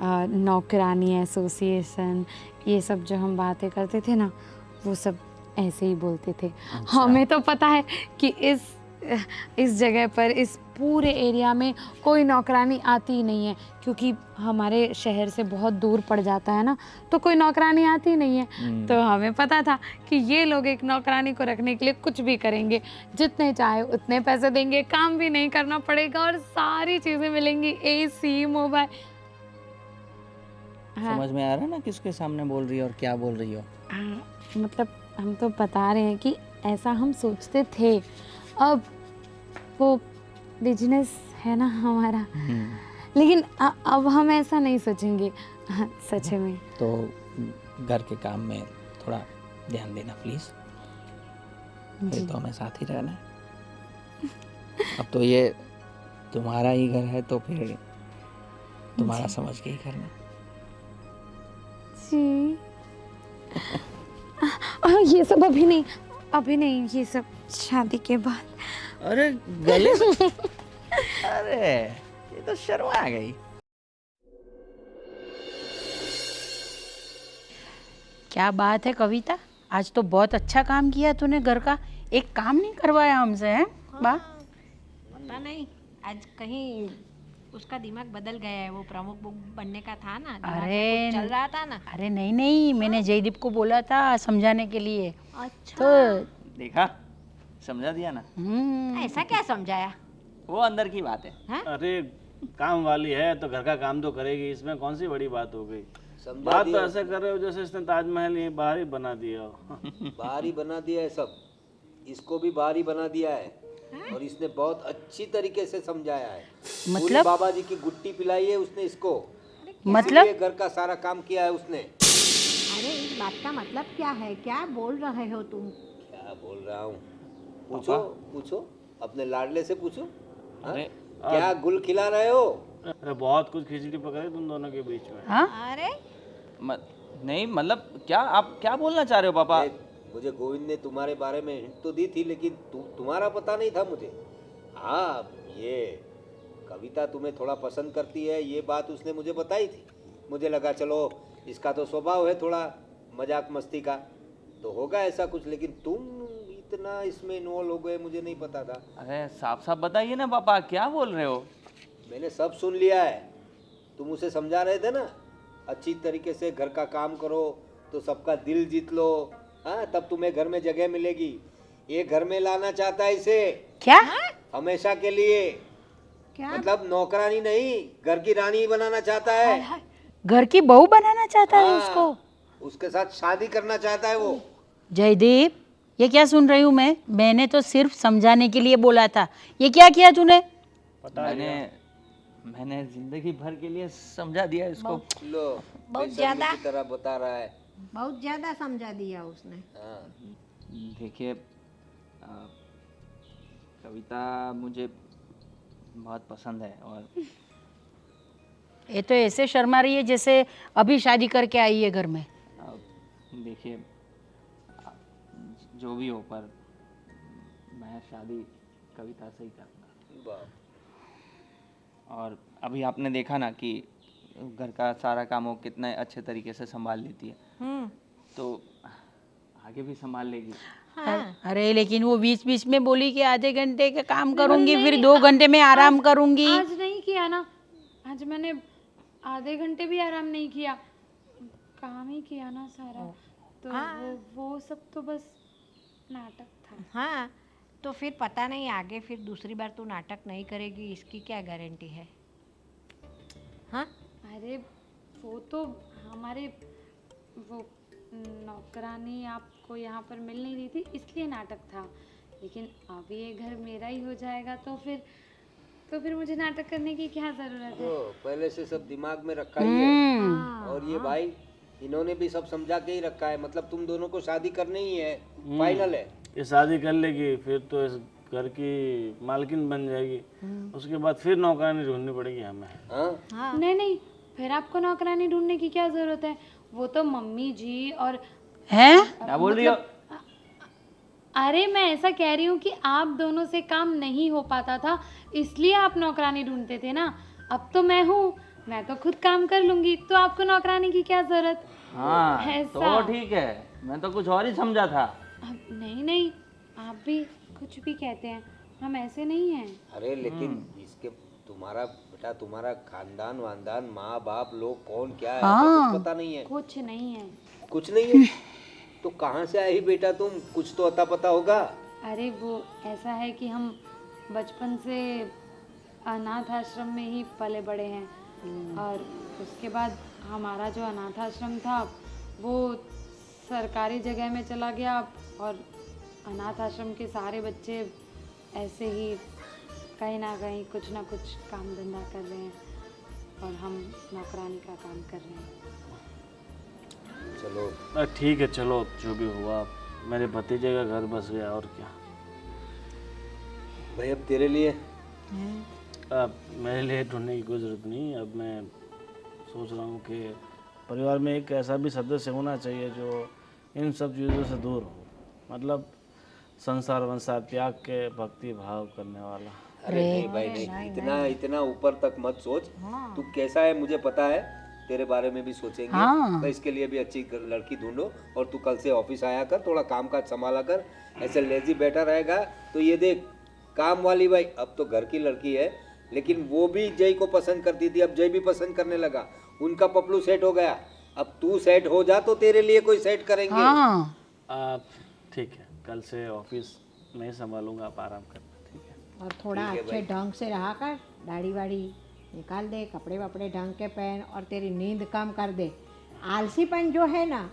नौकरानी एसोसिएशन, ये सब जो हम बातें करते थे ना, वो सब ऐसे ही बोलते थे। हमें तो पता है कि इस जगह पर, इस पूरे एरिया में कोई नौकरानी आती ही नहीं है, क्योंकि हमारे शहर से बहुत दूर पड़ जाता है ना, तो कोई नौकरानी आती ही नहीं है। तो हमें पता था कि ये लोग एक नौकरानी को रखने के लिए कुछ भी करेंगे, जितने चाहे उतने पैसे देंगे, काम भी नहीं करना पड़ेगा और सारी चीज़ें मिलेंगी, एसी, मोबाइल।
समझ में आ रहा है ना किसके सामने बोल रही हो और क्या बोल रही हो।
मतलब हम तो बता रहे हैं कि ऐसा हम सोचते थे। अब वो बिजनेस है ना हमारा, लेकिन अब हम ऐसा नहीं सोचेंगे। सच में
तो घर के काम में थोड़ा ध्यान देना प्लीज़। फिर तो हमें साथ ही रहना है। अब तो ये तुम्हारा ही घर है, तो फिर तुम्हारा समझ के ही करना
जी। ये सब अभी नहीं, ये सब शादी के बाद।
अरे गले से अरे ये तो शर्मा आ गई।
क्या बात है कविता, आज तो बहुत अच्छा काम किया तूने घर का। एक काम नहीं करवाया हमसे, हैं? वाह।
पता नहीं, आज कहीं उसका दिमाग बदल गया है। वो प्रमुख बनने का था ना, दिमाग में कुछ चल रहा था ना।
अरे नहीं, मैंने जयदीप को बोला था समझाने के लिए।
अच्छा,
तो
देखा, समझा दिया ना।
ऐसा क्या समझाया?
वो अंदर की बात है।
अरे काम वाली है तो घर का काम तो करेगी, इसमें कौन सी बड़ी बात हो गई। बात तो ऐसे कर रहे हो जैसे इसने ताजमहल ये बाहर ही बना दिया हो।
बाहर ही बना दिया है सब, इसको भी बाहर ही बना दिया है। और इसने बहुत अच्छी तरीके से समझाया है।
मतलब
बाबा जी की गुट्टी पिलाई है उसने इसको,
मतलब
घर का सारा काम किया है उसने।
अरे इस बात का मतलब क्या है? क्या बोल रहे हो तुम?
क्या बोल रहा हूँ? पूछो अपने लाडले से पूछो।
अरे
क्या गुल खिला रहे हो?
अरे बहुत कुछ खिचड़ी पकाई तुम दोनों के बीच में।
हाँ?
अरे
नहीं मतलब क्या, आप क्या बोलना चाह रहे हो पापा?
मुझे गोविंद ने तुम्हारे बारे में हिंट तो दी थी, लेकिन तुम्हारा पता नहीं था मुझे। हाँ, ये कविता तुम्हें थोड़ा पसंद करती है, ये बात उसने मुझे बताई थी। मुझे लगा चलो इसका तो स्वभाव है थोड़ा मजाक मस्ती का, तो होगा ऐसा कुछ, लेकिन तुम इतना इसमें इन्वॉल्व हो गए, मुझे नहीं पता था।
अरे साफ साफ बताइए ना पापा, क्या बोल रहे हो?
मैंने सब सुन लिया है। तुम उसे समझा रहे थे ना, अच्छी तरीके से घर का काम करो तो सबका दिल जीत लो, हाँ, तब तुम्हें घर में जगह मिलेगी। ये घर में लाना चाहता है इसे,
क्या?
हमेशा के लिए।
क्या?
मतलब नौकरानी नहीं, घर की रानी बनाना चाहता है।
घर की बहू बनाना चाहता है
हाँ,
उसको?
उसके साथ शादी करना चाहता है वो।
जयदीप, ये क्या सुन रही हूँ मैं? मैंने तो सिर्फ समझाने के लिए बोला था, ये क्या किया तूने?
मैंने जिंदगी भर के लिए समझा दिया इसको।
लो,
बहुत
बेशर्मी
ज्यादा।
की तरह बता रहा है।
बहुत ज्यादा समझा दिया उसने।
हाँ,
देखिए कविता मुझे बहुत पसंद है, और
ये तो ऐसे शर्मा रही है जैसे अभी शादी करके आई है घर में।
देखिए जो भी हो, पर मैं शादी कविता से ही करूँगा।
वाह।
और अभी आपने देखा ना कि घर का सारा काम वो कितने अच्छे तरीके से संभाल लेती है, तो आगे भी संभाल लेगी।
अरे लेकिन वो बीच बीच में बोली कि आधे घंटे का काम करूंगी, फिर 2 घंटे में आराम करूंगी।
आज नहीं किया ना, आज मैंने आधे घंटे भी आराम नहीं किया, काम ही किया ना सारा। तो वो सब तो बस नाटक था।
हाँ, तो फिर पता नहीं आगे फिर दूसरी बार तू नाटक नहीं करेगी, इसकी क्या गारंटी है? हाँ,
अरे वो तो हमारे वो नौकरानी आपको यहाँ पर मिल नहीं रही थी, इसलिए नाटक था। लेकिन अब ये घर मेरा ही हो जाएगा तो फिर मुझे नाटक करने की क्या जरूरत है?
तो पहले से सब दिमाग में रखा ही है। और ये भाई इन्होंने भी सब समझा के ही रखा है। मतलब तुम दोनों को शादी करनी ही है, फाइनल है।
ये शादी कर लेगी फिर तो इस घर की मालकिन बन जाएगी, उसके बाद फिर नौकरानी ढूंढनी पड़ेगी हमें।
हाँ,
नहीं, फिर आपको नौकरानी ढूंढने की क्या जरूरत है? वो तो मम्मी जी और
हैं?
क्या बोल रही हो?
अरे मैं ऐसा कह रही हूँ कि आप दोनों से काम नहीं हो पाता था, इसलिए आप नौकरानी ढूंढते थे ना। अब तो मैं हूँ, मैं तो खुद काम कर लूंगी, तो आपको नौकरानी की क्या जरूरत?
हाँ
ऐसा।
तो ठीक है, मैं तो कुछ और ही समझा था।
अब नहीं, आप भी कुछ भी कहते हैं, हम ऐसे नहीं हैं।
अरे लेकिन इसके तुम्हारा बेटा, तुम्हारा खानदान वानदान, माँ बाप लोग कौन क्या है, ऐसा कुछ पता नहीं है।
कुछ नहीं है।
कुछ नहीं है तो कहाँ से आई बेटा तुम? कुछ तो अता पता होगा।
अरे वो ऐसा है कि हम बचपन से अनाथ आश्रम में ही पले बड़े हैं, और उसके बाद हमारा जो अनाथ आश्रम था वो सरकारी जगह में चला गया, और अनाथ आश्रम के सारे बच्चे ऐसे ही कहीं ना कहीं कुछ ना कुछ काम धंधा कर रहे हैं, और हम नौकरानी का काम कर रहे हैं।
चलो
ठीक है, चलो जो भी हुआ, मेरे भतीजे का घर बस गया, और क्या।
भाई अब तेरे लिए
अब मेरे लिए ढूंढने की कोई ज़रूरत नहीं। अब मैं सोच रहा हूँ कि परिवार में एक ऐसा भी सदस्य होना चाहिए जो इन सब चीज़ों से दूर हो, मतलब संसार वंसार त्याग के भक्ति भाव करने वाला।
अरे नहीं भाई नहीं, इतना ऊपर तक मत सोच। तू कैसा है मुझे पता है, तेरे बारे में भी सोचेंगे। तो इसके लिए भी अच्छी लड़की ढूंढो, और तू कल से ऑफिस आया कर, थोड़ा काम काज संभाला कर। ऐसे लेजी बैठा रहेगा तो ये देख, काम वाली भाई अब तो घर की लड़की है, लेकिन वो भी जय को पसंद करती थी, अब जय भी पसंद करने लगा, उनका पपलू सेट हो गया। अब तू सेट हो जा तो तेरे लिए कोई सेट करेंगे।
ठीक है, कल से ऑफिस नहीं संभालूंगा, आप आराम करना, ठीक है।
और थोड़ा अच्छे ढंग से रहा कर, दाढ़ी वाड़ी निकाल दे, कपड़े वपड़े ढंग के पहन, और तेरी नींद कम कर दे। आलसीपन जो है ना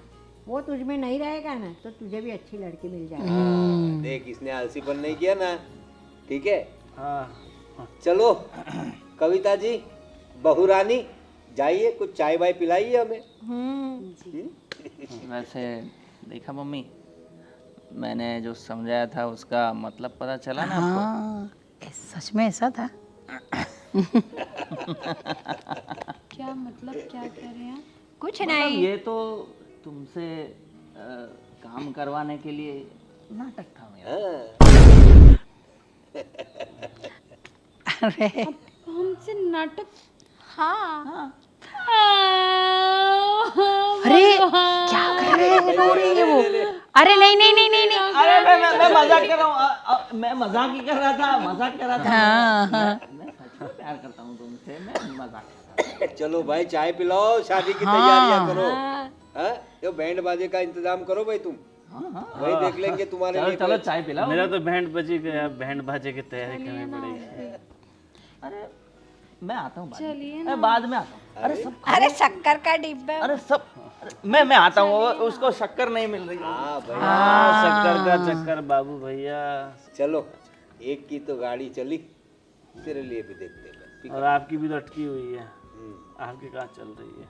वो तुझ में नहीं रहेगा ना, तो तुझे भी अच्छी लड़की मिल जाएगी।
देख, इसने आलसीपन नहीं किया ना, ठीक है।
हाँ,
चलो कविता जी, बहू रानी, जाइए कुछ चाय वाय पिलाइए हमें।
वैसे देखा मम्मी, मैंने जो समझाया था उसका मतलब पता चला ना आपको?
हाँ, सच में ऐसा था।
क्या मतलब, क्या कह रहे हैं?
कुछ
मतलब
नहीं।
ये तो तुमसे
काम करवाने के लिए नाटक था मेरा।
अरे
हमसे नाटक?
हाँ अरे क्या कर रहे हैं, रो रही है वो। अरे नहीं नहीं नहीं नहीं नहीं।
अरे मैं मजाक कर रहा हूँ, मैं मजाक ही कर रहा था, मजाक कर रहा था।
हाँ।
मैं सच में प्यार करता हूँ तुमसे, मैं मजाक कर रहा था।
चलो भाई चाय पिलाओ, शादी की तैयारियां करो। हाँ ये बैंड बाजे का इंतजाम करो भाई तुम। वही देख लेंगे तुम्हारे
चलो
लिए
चलो चाय पिलाओ।
मेरा तो बैंड बजी गया, बैंड बाजे की तैयारी करनी पड़ेगी।
अरे मैं आता हूँ बाद में आता हूँ। अरे सब
अरे शक्कर का डिब्बा।
अरे सब मैं आता हूँ, उसको शक्कर नहीं मिल रही।
हाँ भाई
शक्कर का चक्कर बाबू भैया।
चलो, एक की तो गाड़ी चली, तेरे लिए भी देखते हैं।
और आपकी भी तो अटकी हुई है, आपकी कहाँ चल रही है?